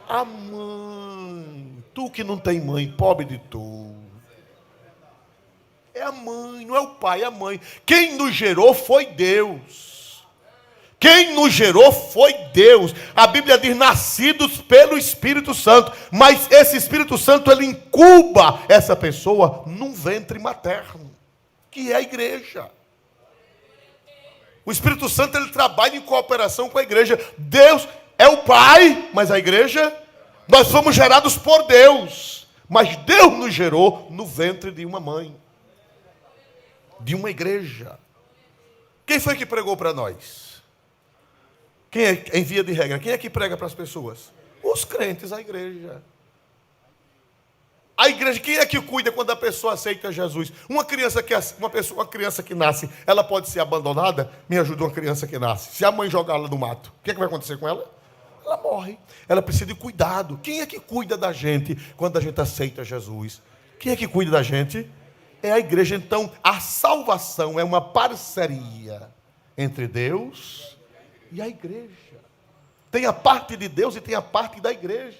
A mãe. Tu que não tem mãe, pobre de tu. É a mãe, não é o pai, é a mãe. Quem nos gerou foi Deus. Quem nos gerou foi Deus. A Bíblia diz, nascidos pelo Espírito Santo. Mas esse Espírito Santo, ele incuba essa pessoa num ventre materno, que é a igreja. O Espírito Santo, ele trabalha em cooperação com a igreja. Deus é o pai, mas a igreja Nós fomos gerados por Deus, mas Deus nos gerou no ventre de uma mãe, de uma igreja. Quem foi que pregou para nós? Quem é, em via de regra, quem é que prega para as pessoas? Os crentes, a igreja. A igreja, quem é que cuida quando a pessoa aceita Jesus? Uma criança que nasce, ela pode ser abandonada? Me ajuda, uma criança que nasce. Se a mãe jogá-la no mato, o que vai acontecer com ela? Ela morre. Ela precisa de cuidado. Quem é que cuida da gente quando a gente aceita Jesus? Quem é que cuida da gente? É a igreja. Então, a salvação é uma parceria entre Deus e a igreja. Tem a parte de Deus e tem a parte da igreja.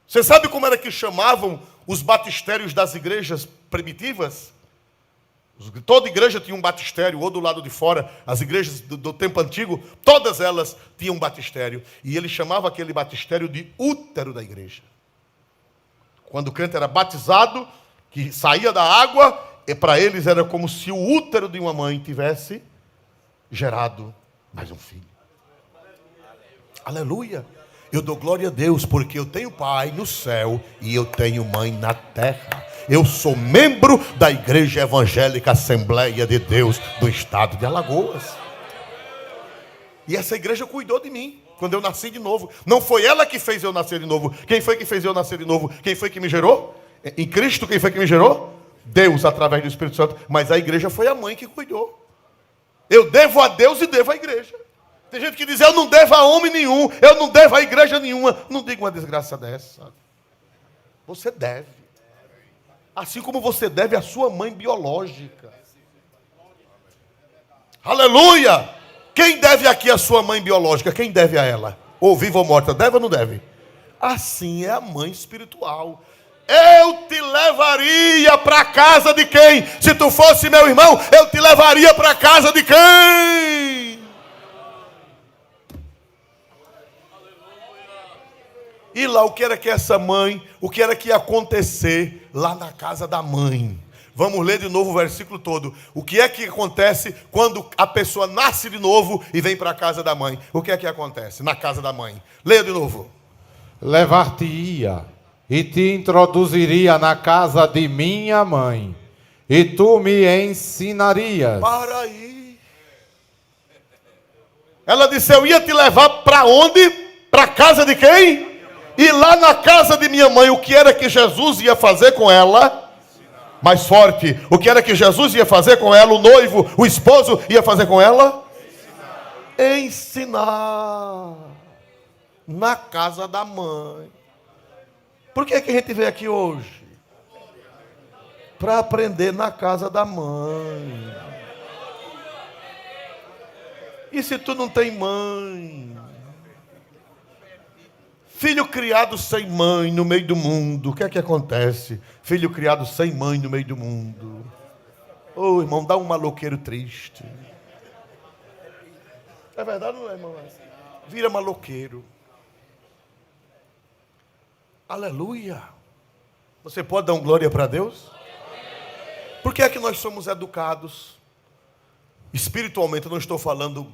Você sabe como era que chamavam os batistérios das igrejas primitivas? Toda igreja tinha um batistério, ou do lado de fora, as igrejas do tempo antigo, todas elas tinham um batistério. E ele chamava aquele batistério de útero da igreja. Quando o crente era batizado, que saía da água, e para eles era como se o útero de uma mãe tivesse gerado mais um filho. Aleluia! Eu dou glória a Deus, porque eu tenho pai no céu e eu tenho mãe na terra. Eu sou membro da Igreja Evangélica Assembleia de Deus do estado de Alagoas. E essa igreja cuidou de mim quando eu nasci de novo. Não foi ela que fez eu nascer de novo. Quem foi que fez eu nascer de novo? Quem foi que me gerou? Em Cristo, quem foi que me gerou? Deus, através do Espírito Santo. Mas a igreja foi a mãe que cuidou. Eu devo a Deus e devo à igreja. Tem gente que diz, eu não devo a homem nenhum, eu não devo a igreja nenhuma. Não diga uma desgraça dessa. Você deve. Assim como você deve à sua mãe biológica. Aleluia! Quem deve aqui à sua mãe biológica? Quem deve a ela? Ou viva ou morta, deve ou não deve? Assim é a mãe espiritual. Eu te levaria para a casa de quem? Se tu fosse meu irmão, eu te levaria para a casa de quem? E lá, o que era que essa mãe, o que era que ia acontecer lá na casa da mãe? Vamos ler de novo o versículo todo. O que é que acontece quando a pessoa nasce de novo e vem para a casa da mãe? O que é que acontece na casa da mãe? Leia de novo. Levar-te-ia e te introduziria na casa de minha mãe, e tu me ensinarias. Para aí. Ela disse, eu ia te levar para onde? Para a casa de quem? E lá na casa de minha mãe, o que era que Jesus ia fazer com ela? Mais forte. O que era que Jesus ia fazer com ela? O noivo, o esposo ia fazer com ela? Ensinar. Na casa da mãe. Por que é que a gente veio aqui hoje? Para aprender na casa da mãe. E se tu não tem mãe? Filho criado sem mãe no meio do mundo, o que é que acontece? Filho criado sem mãe no meio do mundo. Ô, irmão, dá um maloqueiro triste. É verdade ou não é, irmão? Vira maloqueiro. Aleluia. Você pode dar um glória para Deus? Por que é que nós somos educados? Espiritualmente, eu não estou falando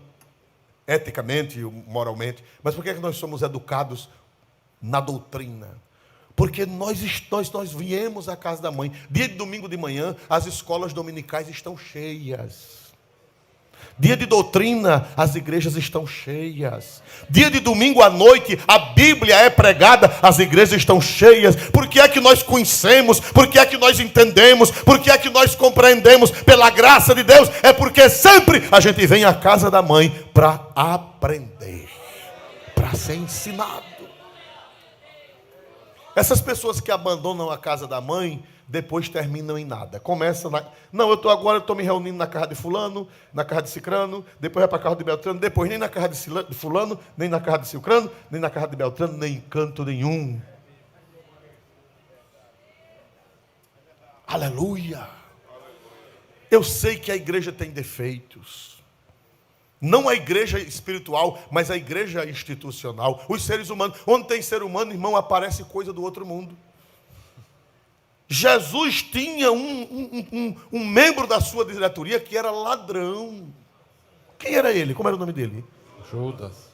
eticamente, moralmente, mas por que é que nós somos educados na doutrina? Porque nós viemos à casa da mãe. Dia de domingo de manhã, as escolas dominicais estão cheias. Dia de doutrina, as igrejas estão cheias. Dia de domingo à noite, a Bíblia é pregada, as igrejas estão cheias. Por que é que nós conhecemos? Por que é que nós entendemos? Por que é que nós compreendemos? Pela graça de Deus. É porque sempre a gente vem à casa da mãe para aprender, para ser ensinado. Essas pessoas que abandonam a casa da mãe, depois terminam em nada. Começa na... Não, eu estou me reunindo na casa de fulano, na casa de cicrano, depois vai para a casa de Beltrano, depois nem na casa de fulano, nem na casa de cicrano, nem na casa de Beltrano, nem em canto nenhum. Aleluia! Eu sei que a igreja tem defeitos. Não a igreja espiritual, mas a igreja institucional. Os seres humanos. Onde tem ser humano, irmão, aparece coisa do outro mundo. Jesus tinha um membro da sua diretoria que era ladrão. Quem era ele? Como era o nome dele?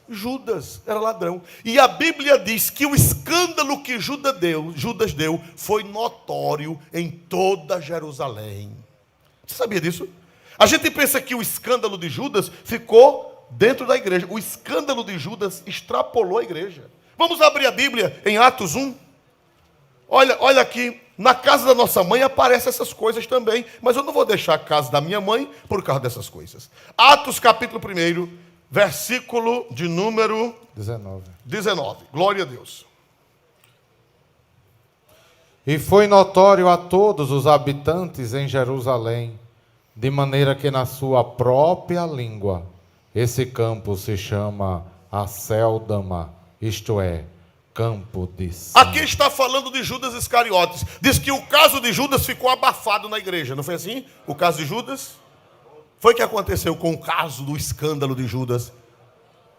Judas era ladrão. E a Bíblia diz que o escândalo que Judas deu foi notório em toda Jerusalém. Você sabia disso? A gente pensa que o escândalo de Judas ficou dentro da igreja. O escândalo de Judas extrapolou a igreja. Vamos abrir a Bíblia em Atos 1. Olha aqui, na casa da nossa mãe aparecem essas coisas também, mas eu não vou deixar a casa da minha mãe por causa dessas coisas. Atos capítulo 1, versículo de número 19. Glória a Deus. E foi notório a todos os habitantes em Jerusalém, de maneira que na sua própria língua esse campo se chama Acéldama, isto é, campo de sangue. Aqui está falando de Judas Iscariotes. Diz que o caso de Judas ficou abafado na igreja, não foi assim? O caso de Judas? Foi o que aconteceu com o caso do escândalo de Judas.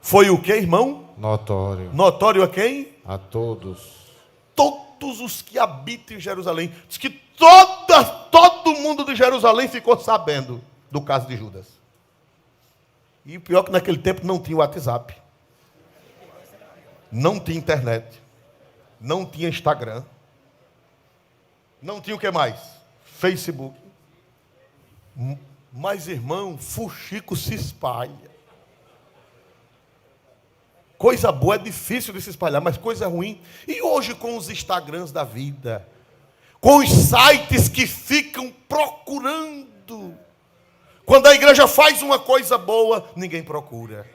Foi o que, irmão? Notório. Notório a quem? A todos. Todos os que habitam em Jerusalém. Diz que todo mundo de Jerusalém ficou sabendo do caso de Judas. E o pior é que naquele tempo não tinha WhatsApp. Não tinha internet. Não tinha Instagram. Não tinha o que mais? Facebook. Mas, irmão, fuxico se espalha. Coisa boa é difícil de se espalhar, mas coisa ruim. E hoje com os Instagrams da vida, com os sites que ficam procurando. Quando a igreja faz uma coisa boa, ninguém procura.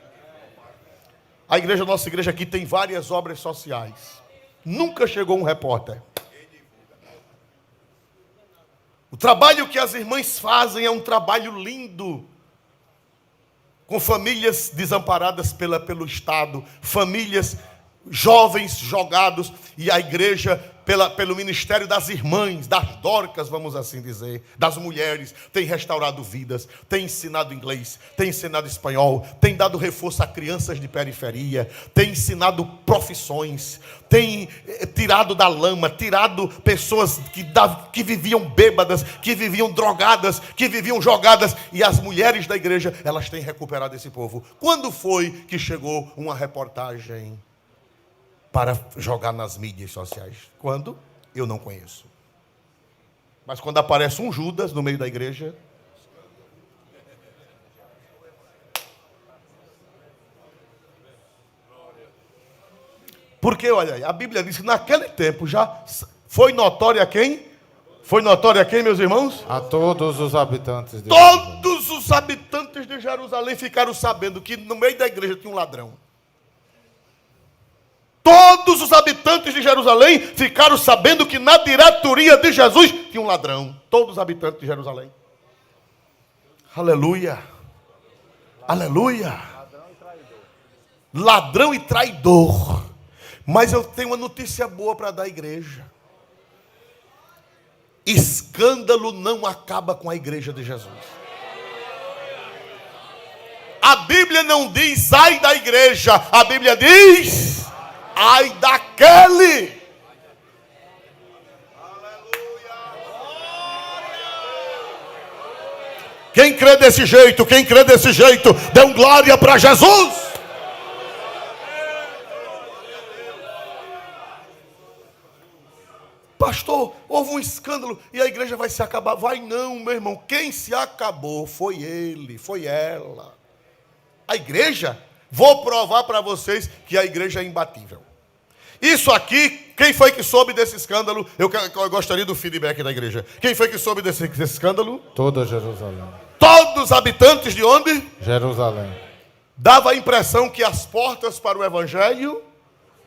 Nossa igreja aqui tem várias obras sociais. Nunca chegou um repórter. O trabalho que as irmãs fazem é um trabalho lindo. Com famílias desamparadas pelo Estado, famílias, jovens jogados, e a igreja, pelo ministério das irmãs, das dorcas, vamos assim dizer, das mulheres, tem restaurado vidas, tem ensinado inglês, tem ensinado espanhol, tem dado reforço a crianças de periferia, tem ensinado profissões, tem tirado da lama, tirado pessoas que viviam bêbadas, que viviam drogadas, que viviam jogadas, e as mulheres da igreja, elas têm recuperado esse povo. Quando foi que chegou uma reportagem para jogar nas mídias sociais? Quando? Eu não conheço. Mas quando aparece um Judas no meio da igreja, porque, olha aí, a Bíblia diz que naquele tempo já foi notório a quem? Foi notório a quem, meus irmãos? A todos os habitantes de Jerusalém. Todos os habitantes de Jerusalém ficaram sabendo que no meio da igreja tinha um ladrão. Todos os habitantes de Jerusalém ficaram sabendo que na diretoria de Jesus tinha um ladrão. Todos os habitantes de Jerusalém. Aleluia. Aleluia. Ladrão e traidor. Mas eu tenho uma notícia boa para dar à igreja. Escândalo não acaba com a igreja de Jesus. A Bíblia não diz ai da igreja. A Bíblia diz ai daquele. Quem crê desse jeito, dê um glória para Jesus. Pastor, houve um escândalo e a igreja vai se acabar. Vai não, meu irmão. Quem se acabou foi ele, foi ela. A igreja, vou provar para vocês que a igreja é imbatível. Isso aqui, quem foi que soube desse escândalo? Eu gostaria do feedback da igreja. Quem foi que soube desse escândalo? Toda Jerusalém. Todos os habitantes de onde? Jerusalém. Dava a impressão que as portas para o evangelho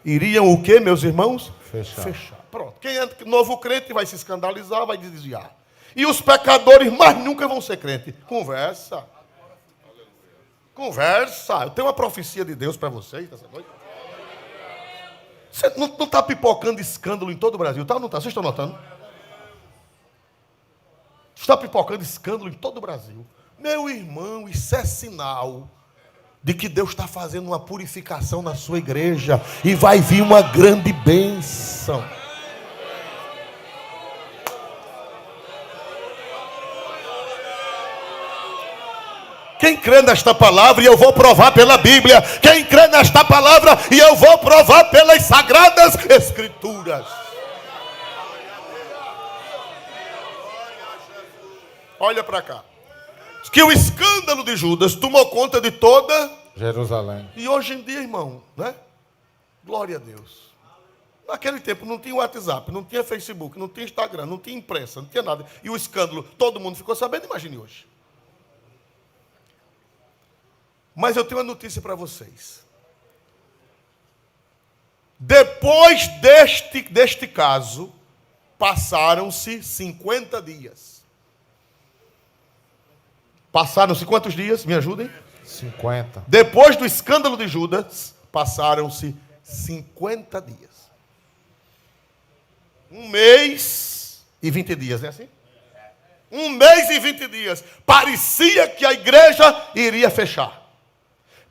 iriam o quê, meus irmãos? Fechar. Pronto. Quem é novo crente vai se escandalizar, vai desviar. E os pecadores mais nunca vão ser crente. Conversa. Eu tenho uma profecia de Deus para vocês essa noite. Você não está pipocando escândalo em todo o Brasil, tá? Não está? Vocês estão notando? Está pipocando escândalo em todo o Brasil. Meu irmão, isso é sinal de que Deus está fazendo uma purificação na sua igreja e vai vir uma grande bênção. Quem crê nesta palavra, e eu vou provar pela Bíblia. Quem crê nesta palavra, e eu vou provar pelas Sagradas Escrituras. Olha para cá. Que o escândalo de Judas tomou conta de toda Jerusalém. E hoje em dia, irmão, né? Glória a Deus. Naquele tempo não tinha WhatsApp, não tinha Facebook, não tinha Instagram, não tinha imprensa, não tinha nada. E o escândalo, todo mundo ficou sabendo, imagine hoje. Mas eu tenho uma notícia para vocês. Depois deste caso, passaram-se 50 dias. Passaram-se quantos dias? Me ajudem. 50. Depois do escândalo de Judas, passaram-se 50 dias. 1 mês e 20 dias, não é assim? 1 mês e 20 dias. Parecia que a igreja iria fechar.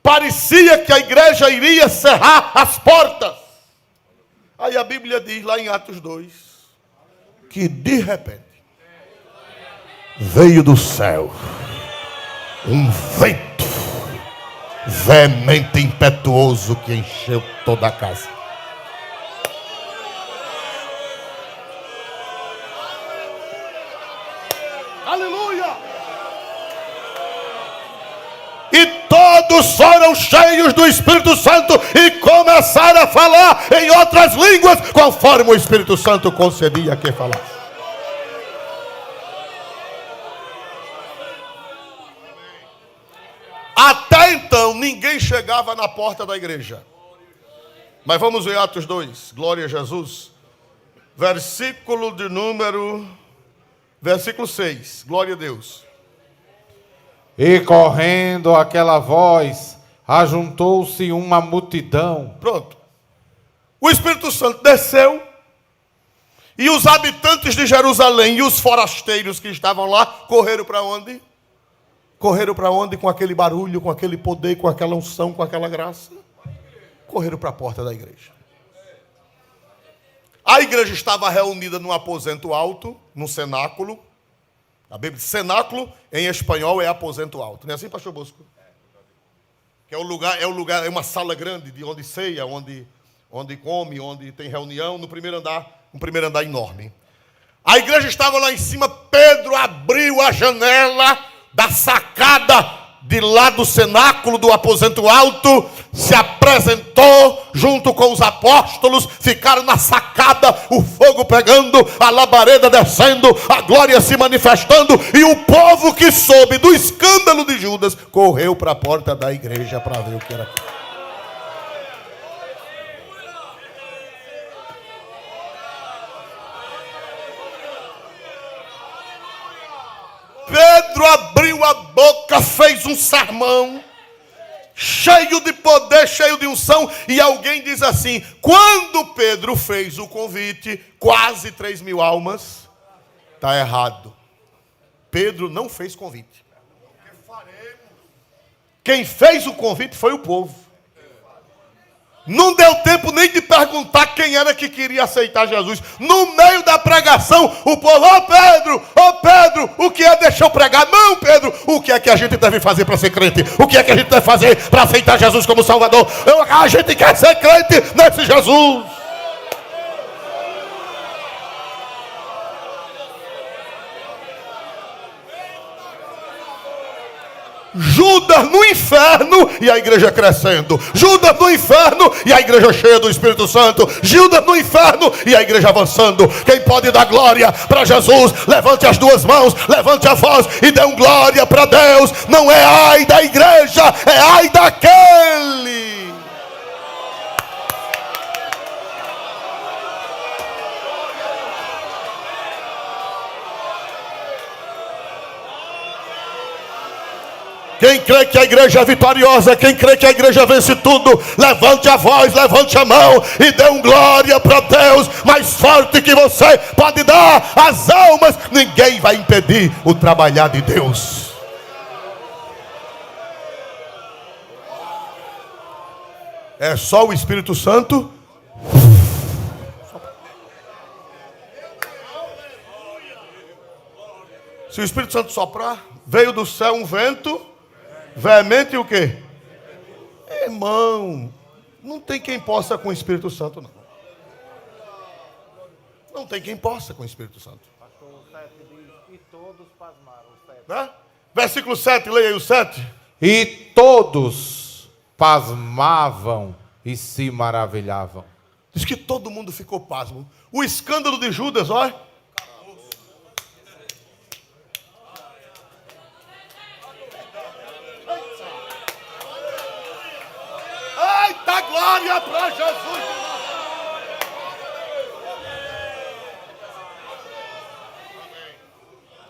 Parecia que a igreja iria cerrar as portas. Aí a Bíblia diz lá em Atos 2, que de repente, veio do céu um vento veemente, impetuoso, que encheu toda a casa. Aleluia! E todos foram cheios do Espírito Santo e começaram a falar em outras línguas, conforme o Espírito Santo concedia que falasse. Até então, ninguém chegava na porta da igreja. Mas vamos ver Atos 2, glória a Jesus. Versículo 6, glória a Deus. E correndo aquela voz, ajuntou-se uma multidão. Pronto. O Espírito Santo desceu, e os habitantes de Jerusalém e os forasteiros que estavam lá, correram para onde? Correram para onde? Com aquele barulho, com aquele poder, com aquela unção, com aquela graça. Correram para a porta da igreja. A igreja estava reunida num aposento alto, num cenáculo. A Bíblia diz cenáculo, em espanhol, é aposento alto. Não é assim, pastor Bosco? Que é é uma sala grande, de onde ceia, onde come, onde tem reunião, no primeiro andar enorme. A igreja estava lá em cima, Pedro abriu a janela da sacada de lá do cenáculo, do aposento alto, se apresentou junto com os apóstolos, ficaram na sacada, o fogo pegando, a labareda descendo, a glória se manifestando, e o povo que soube do escândalo de Judas, correu para a porta da igreja para ver o que era aquilo. Pedro abriu a boca, fez um sermão, cheio de poder, cheio de unção, e alguém diz assim, quando Pedro fez o convite, quase 3.000 almas, está errado. Pedro não fez convite. Quem fez o convite foi o povo. Não deu tempo nem de perguntar quem era que queria aceitar Jesus. No meio da pregação, o povo, ô Pedro, o que é deixa eu pregar? Não, Pedro, o que é que a gente deve fazer para ser crente? O que é que a gente deve fazer para aceitar Jesus como Salvador? A gente quer ser crente nesse Jesus. Judas no inferno e a igreja crescendo. Judas no inferno e a igreja cheia do Espírito Santo. Judas no inferno e a igreja avançando. Quem pode dar glória para Jesus, levante as duas mãos, levante a voz e dê um glória para Deus. Não é ai da igreja, é ai daquele. Quem crê que a igreja é vitoriosa, quem crê que a igreja vence tudo, levante a voz, levante a mão e dê um glória para Deus mais forte que você pode dar às almas. Ninguém vai impedir o trabalhar de Deus. É só o Espírito Santo. Se o Espírito Santo soprar, veio do céu um vento Veemente o quê? Irmão, não tem quem possa com o Espírito Santo, não. Não tem quem possa com o Espírito Santo. Pastor, o 7 diz, e todos pasmaram. O 7. Né? Versículo 7, leia aí o 7. E todos pasmavam e se maravilhavam. Diz que todo mundo ficou pasmo. O escândalo de Judas, olha. Eita glória para Jesus.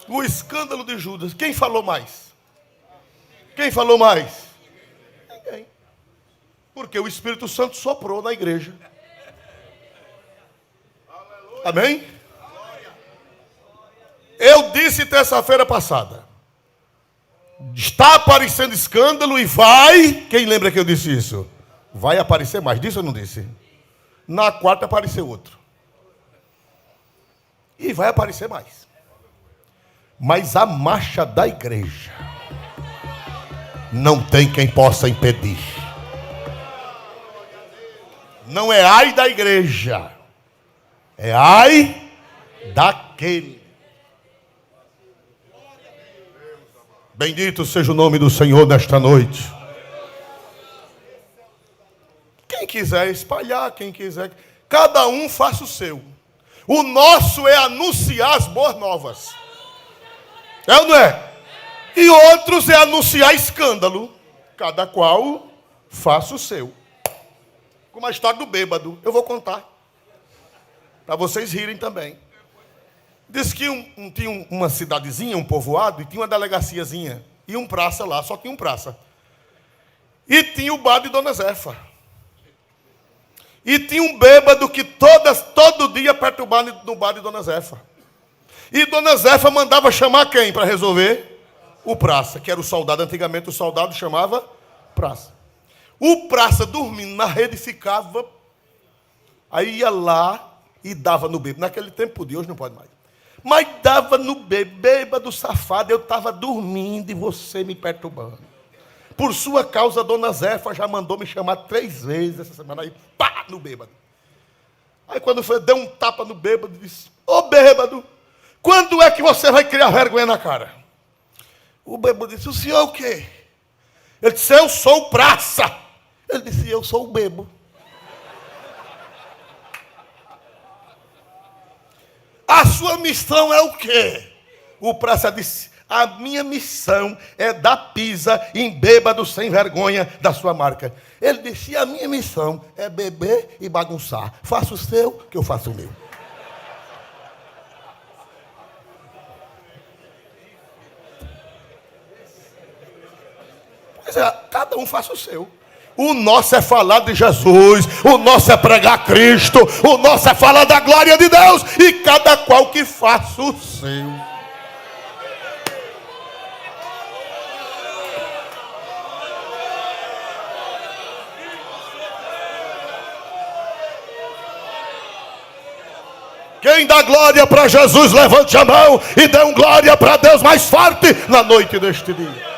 O escândalo de Judas. Quem falou mais? Quem falou mais? Ninguém. Porque o Espírito Santo soprou na igreja. Amém? Eu disse terça-feira passada. Está aparecendo escândalo e vai. Quem lembra que eu disse isso? Vai aparecer mais. Disse ou não disse? Na quarta apareceu outro. E vai aparecer mais. Mas a marcha da igreja não tem quem possa impedir. Não é ai da igreja. É ai daquele. Bendito seja o nome do Senhor nesta noite. Quem quiser espalhar, quem quiser, cada um faça o seu. O nosso é anunciar as boas novas. É ou não é? E outros é anunciar escândalo. Cada qual faça o seu. Como a história do bêbado. Eu vou contar. Para vocês rirem também. Diz que tinha uma cidadezinha, um povoado, e tinha uma delegaciazinha. E um praça lá, só tinha um praça. E tinha o bar de Dona Zefa. E tinha um bêbado que todo dia perturbava no bar de Dona Zefa. E Dona Zefa mandava chamar quem para resolver? O praça, que era o soldado. Antigamente o soldado chamava praça. O praça dormindo na rede ficava. Aí ia lá e dava no bêbado. Naquele tempo podia, hoje não pode mais. Mas dava no bêbado safado. Eu estava dormindo e você me perturbando. Por sua causa, a Dona Zefa já mandou me chamar 3 vezes essa semana. Aí, pá, no bêbado. Aí quando foi, deu um tapa no bêbado e disse: ô bêbado, quando é que você vai criar vergonha na cara? O bêbado disse: o senhor é o quê? Ele disse: eu sou o praça. Ele disse: eu sou o bêbado. A sua missão é o quê? O praça disse: a minha missão é dar pisa em bêbado sem vergonha da sua marca. Ele disse: a minha missão é beber e bagunçar. Faça o seu, que eu faço o meu. Pois é, cada um faça o seu. O nosso é falar de Jesus, o nosso é pregar Cristo, o nosso é falar da glória de Deus, e cada qual que faça o seu. Quem dá glória para Jesus, levante a mão e dê um glória para Deus mais forte na noite deste dia.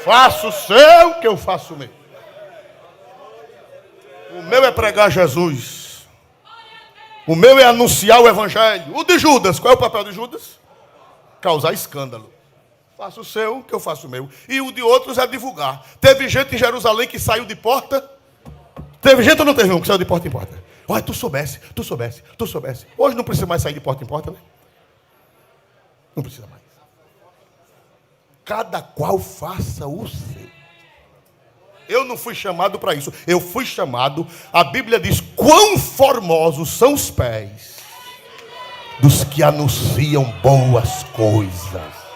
Faça o seu, que eu faço o meu. O meu é pregar Jesus. O meu é anunciar o evangelho. O de Judas, qual é o papel de Judas? Causar escândalo. Faça o seu, que eu faço o meu. E o de outros é divulgar. Teve gente em Jerusalém que saiu de porta. Teve gente ou não teve um que saiu de porta em porta? Olha, tu soubesse. Hoje não precisa mais sair de porta em porta, né? Não precisa mais. Cada qual faça o seu. Eu não fui chamado para isso. Eu fui chamado, a Bíblia diz: quão formosos são os pés dos que anunciam boas coisas.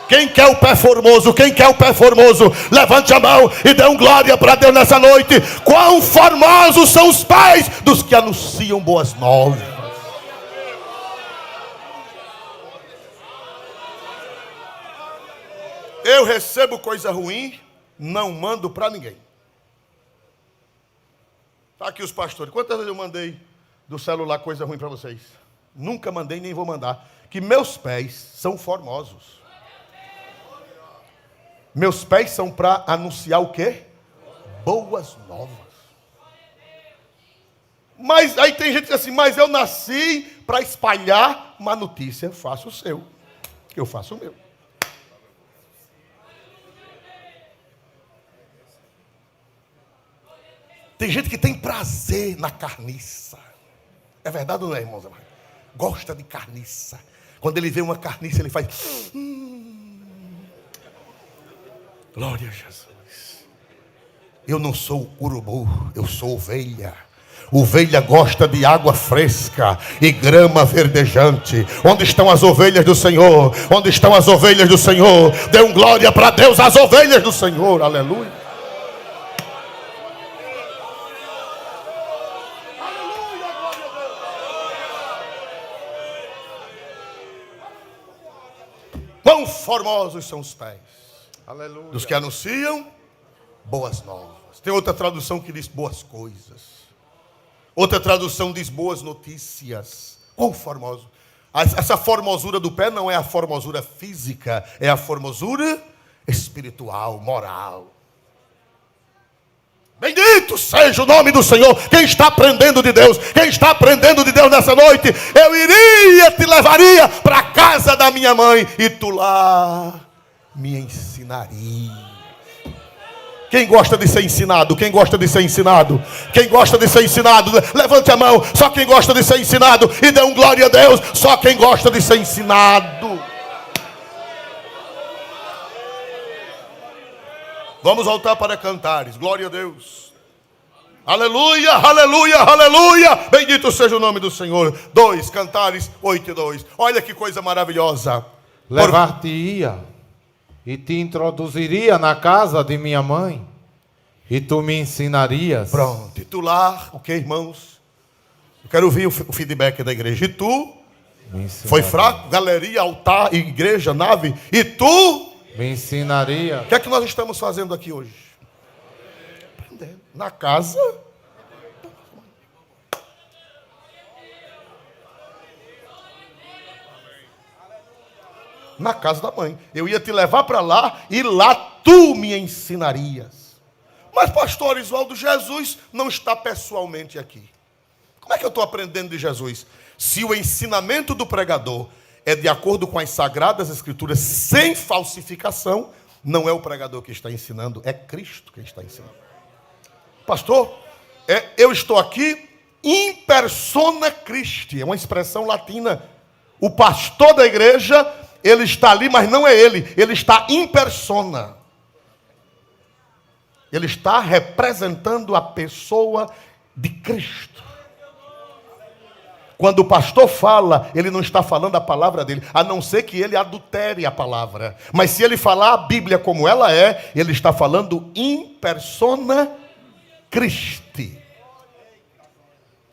Quem quer o pé formoso? Quem quer o pé formoso? Levante a mão e dê um glória para Deus nessa noite. Quão formosos são os pés dos que anunciam boas novas. Eu recebo coisa ruim, não mando para ninguém. Está aqui os pastores. Quantas vezes eu mandei do celular coisa ruim para vocês? Nunca mandei, nem vou mandar. Que meus pés são formosos. Meus pés são para anunciar o quê? Boas novas. Mas aí tem gente que diz assim, mas eu nasci para espalhar uma notícia. Faça o seu, eu faço o meu. Tem gente que tem prazer na carniça. É verdade ou não é, irmãos? Gosta de carniça. Quando ele vê uma carniça, ele faz... Glória a Jesus. Eu não sou urubu, eu sou ovelha. Ovelha gosta de água fresca e grama verdejante. Onde estão as ovelhas do Senhor? Onde estão as ovelhas do Senhor? Dê um glória para Deus, as ovelhas do Senhor. Aleluia. Quão formosos são os pés, aleluia, dos que anunciam boas novas. Tem outra tradução que diz boas coisas. Outra tradução diz boas notícias. Quão formoso. Essa formosura do pé não é a formosura física, é a formosura espiritual, moral. Bendito seja o nome do Senhor. Quem está aprendendo de Deus? Quem está aprendendo de Deus nessa noite? Eu iria, te levaria para a casa da minha mãe e tu lá me ensinaria. Quem gosta de ser ensinado? Quem gosta de ser ensinado? Quem gosta de ser ensinado? Levante a mão. Só quem gosta de ser ensinado e dê um glória a Deus. Só quem gosta de ser ensinado. Vamos voltar para Cantares. Glória a Deus. Aleluia, aleluia, aleluia. Bendito seja o nome do Senhor. 2, Cantares 8:2. Olha que coisa maravilhosa. Levar-te-ia e te introduziria na casa de minha mãe, e tu me ensinarias. Pronto, titular, ok, irmãos? Eu quero ouvir o feedback da igreja. E tu? Foi fraco? Galeria, altar, igreja, nave. E tu? Me ensinaria. O que é que nós estamos fazendo aqui hoje? Aprendendo. Na casa. Na casa da mãe. Eu ia te levar para lá e lá tu me ensinarias. Mas pastor Oswaldo, Jesus não está pessoalmente aqui. Como é que eu estou aprendendo de Jesus? Se o ensinamento do pregador é de acordo com as sagradas escrituras, sem falsificação, não é o pregador que está ensinando, é Cristo que está ensinando. Pastor, eu estou aqui in persona Christi, é uma expressão latina. O pastor da igreja, ele está ali, mas não é ele está in persona. Ele está representando a pessoa de Cristo. Quando o pastor fala, ele não está falando a palavra dele, a não ser que ele adultere a palavra. Mas se ele falar a Bíblia como ela é, ele está falando in persona Christi.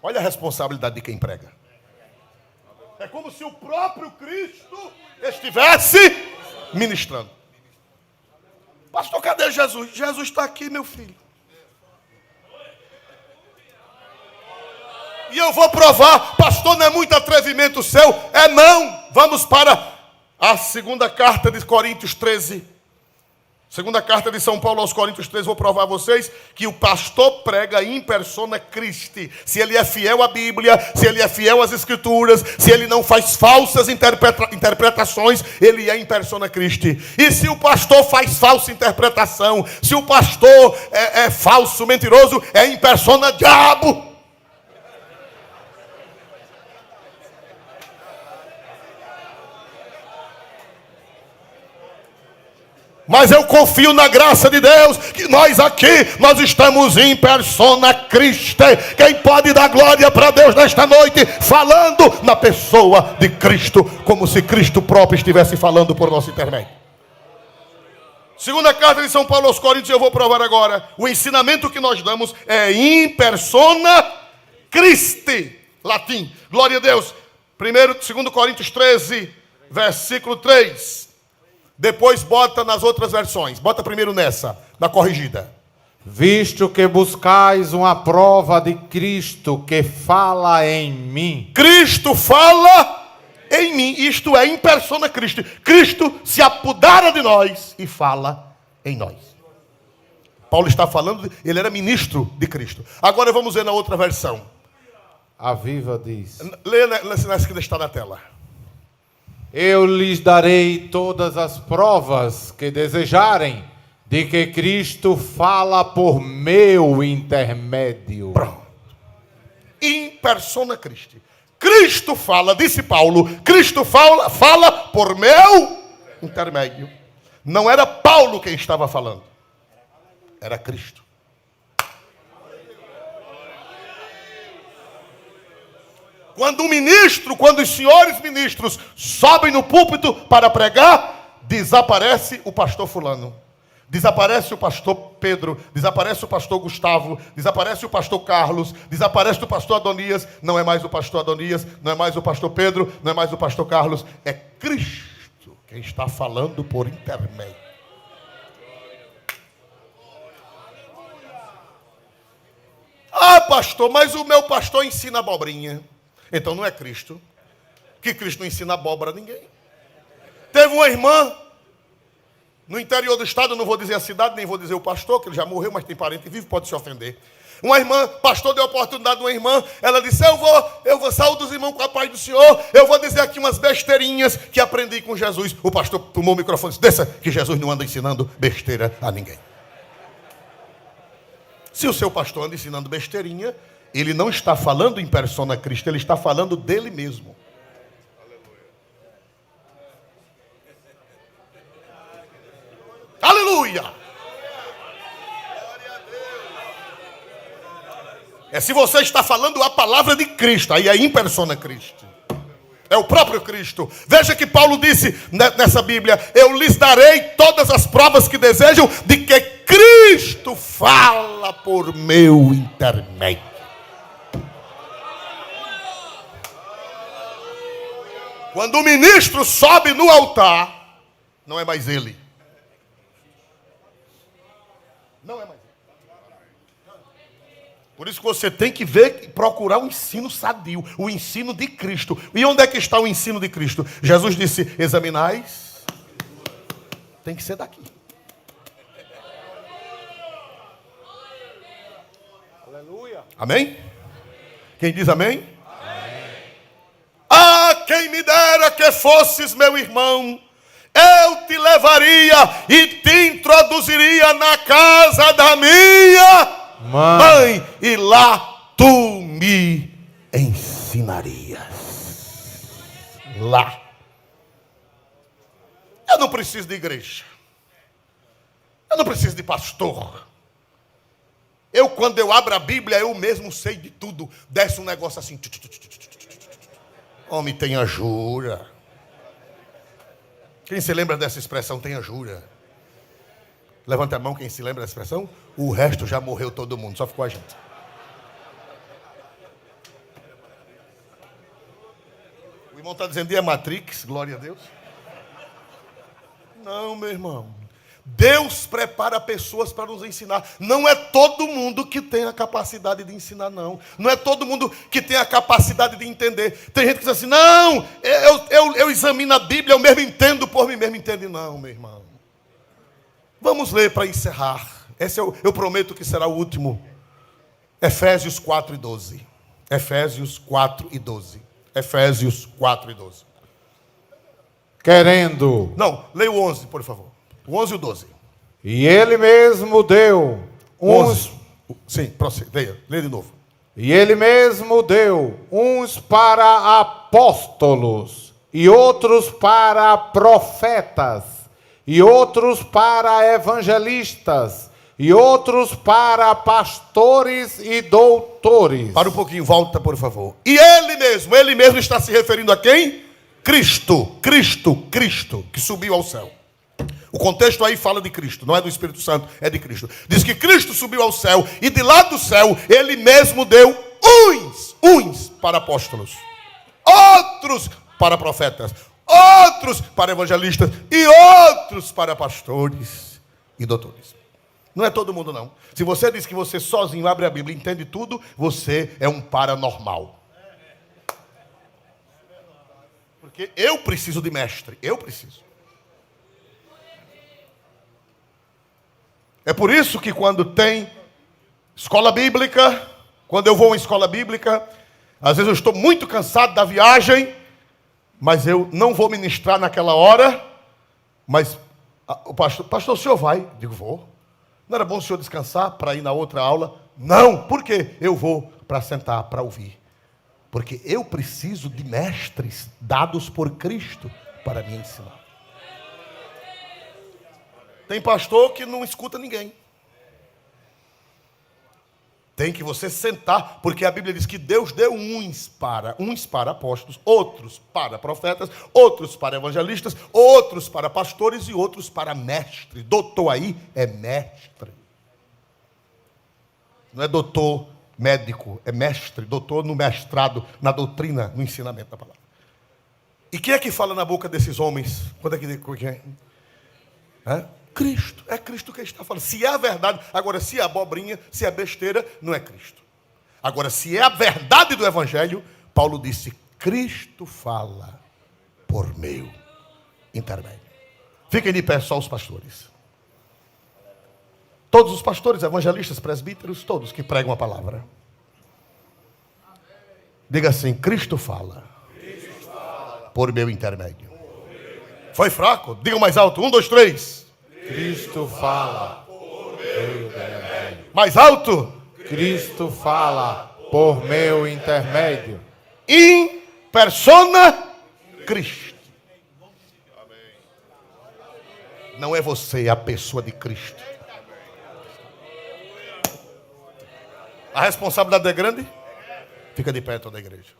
Olha a responsabilidade de quem prega. É como se o próprio Cristo estivesse ministrando. Pastor, cadê Jesus? Jesus está aqui, meu filho. E eu vou provar, pastor, não é muito atrevimento seu? É não. Vamos para a segunda carta de Coríntios 13. Segunda carta de São Paulo aos Coríntios 13. Vou provar a vocês que o pastor prega in persona Christi. Se ele é fiel à Bíblia, se ele é fiel às Escrituras, se ele não faz falsas interpretações, ele é in persona Christi. E se o pastor faz falsa interpretação, se o pastor é falso, mentiroso, é in persona diabo. Mas eu confio na graça de Deus, que nós aqui, nós estamos em persona Christi. Quem pode dar glória para Deus nesta noite, falando na pessoa de Cristo, como se Cristo próprio estivesse falando por nosso intermédio. Segunda carta de São Paulo aos Coríntios, eu vou provar agora. O ensinamento que nós damos é in persona Christi. Latim. Glória a Deus. 2 Coríntios 13, versículo 3. Depois bota nas outras versões. Bota primeiro nessa, na corrigida. Visto que buscais uma prova de Cristo que fala em mim. Cristo fala em mim. Isto é, in persona Christi. Cristo se apodera de nós e fala em nós. Paulo está falando, ele era ministro de Cristo. Agora vamos ver na outra versão. A Viva diz: Lê nessa que está na tela. Eu lhes darei todas as provas que desejarem de que Cristo fala por meu intermédio. Pronto. In persona Christi. Cristo fala, disse Paulo, Cristo fala por meu intermédio. Não era Paulo quem estava falando, era Cristo. Quando os senhores ministros sobem no púlpito para pregar, desaparece o pastor fulano. Desaparece o pastor Pedro, desaparece o pastor Gustavo, desaparece o pastor Carlos, desaparece o pastor Adonias, não é mais o pastor Adonias, não é mais o pastor Pedro, não é mais o pastor Carlos, é Cristo quem está falando por intermédio. Ah, pastor, mas o meu pastor ensina abobrinha. Então não é Cristo, que Cristo não ensina abóbora a ninguém. Teve uma irmã no interior do estado, eu não vou dizer a cidade, nem vou dizer o pastor, que ele já morreu, mas tem parente vivo, pode se ofender. Uma irmã, pastor deu a oportunidade de uma irmã, ela disse, eu vou saúde dos irmãos com a paz do Senhor, eu vou dizer aqui umas besteirinhas que aprendi com Jesus. O pastor tomou o microfone e disse, desça, que Jesus não anda ensinando besteira a ninguém. Se o seu pastor anda ensinando besteirinha, ele não está falando em persona Cristo, ele está falando dele mesmo. Aleluia! É se você está falando a palavra de Cristo, aí é in persona Cristo. É o próprio Cristo. Veja que Paulo disse nessa Bíblia, eu lhes darei todas as provas que desejam de que Cristo fala por meu intermédio. Quando o ministro sobe no altar, não é mais ele. Não é mais ele. Por isso que você tem que ver e procurar um ensino sadio, o ensino de Cristo. E onde é que está o ensino de Cristo? Jesus disse, examinais, tem que ser daqui. Aleluia. Amém? Quem diz amém? Ah, quem me dera que fosses meu irmão, eu te levaria e te introduziria na casa da minha mãe, e lá tu me ensinarias. Lá. Eu não preciso de igreja. Eu não preciso de pastor. Quando eu abro a Bíblia, eu mesmo sei de tudo. Desce um negócio assim. Homem, tenha jura. Quem se lembra dessa expressão, tenha jura? Levanta a mão quem se lembra dessa expressão. O resto já morreu todo mundo, só ficou a gente. O irmão está dizendo, é Matrix, glória a Deus. Não, meu irmão. Deus prepara pessoas para nos ensinar. Não é todo mundo que tem a capacidade de ensinar, não. Não é todo mundo que tem a capacidade de entender. Tem gente que diz assim, não, eu examino a Bíblia, eu mesmo entendo por mim mesmo. Entende não, meu irmão. Vamos ler para encerrar. Esse eu prometo que será o último. Efésios 4 e 12. Efésios 4 e 12. Efésios 4 e 12. Querendo. Não, leia o 11, por favor. O 11 e o 12. E ele mesmo deu uns... 11. Sim, prossiga. Leia de novo. E ele mesmo deu uns para apóstolos, e outros para profetas, e outros para evangelistas, e outros para pastores e doutores. Para um pouquinho, volta, por favor. E ele mesmo está se referindo a quem? Cristo, que subiu ao céu. O contexto aí fala de Cristo, não é do Espírito Santo, é de Cristo. Diz que Cristo subiu ao céu e de lá do céu ele mesmo deu uns para apóstolos, outros para profetas, outros para evangelistas e outros para pastores e doutores. Não é todo mundo, não. Se você diz que você sozinho abre a Bíblia e entende tudo, você é um paranormal. Porque eu preciso de mestre, eu preciso. É por isso que quando tem escola bíblica, quando eu vou a uma escola bíblica, às vezes eu estou muito cansado da viagem, mas eu não vou ministrar naquela hora, mas o pastor, o senhor vai? Eu digo, vou. Não era bom o senhor descansar para ir na outra aula? Não, por quê? Eu vou para sentar, para ouvir. Porque eu preciso de mestres dados por Cristo para me ensinar. Tem pastor que não escuta ninguém. Tem que você sentar, porque a Bíblia diz que Deus deu uns para apóstolos, outros para profetas, outros para evangelistas, outros para pastores e outros para mestres. Doutor aí é mestre. Não é doutor médico, é mestre, doutor no mestrado, na doutrina, no ensinamento da palavra. E quem é que fala na boca desses homens? Quando é que é? Cristo, é Cristo que está falando. Se é a verdade, agora se é abobrinha, se é besteira, não é Cristo. Agora, se é a verdade do Evangelho, Paulo disse, Cristo fala por meu intermédio. Fiquem de pé só os pastores. Todos os pastores, evangelistas, presbíteros, todos que pregam a palavra. Diga assim, Cristo fala por meu intermédio. Foi fraco? Diga mais alto, 1, 2, 3. Cristo fala por meu intermédio. Mais alto. Cristo fala por meu intermédio. In persona Cristo. Não é você a pessoa de Cristo. A responsabilidade é grande? Fica de pé toda a igreja.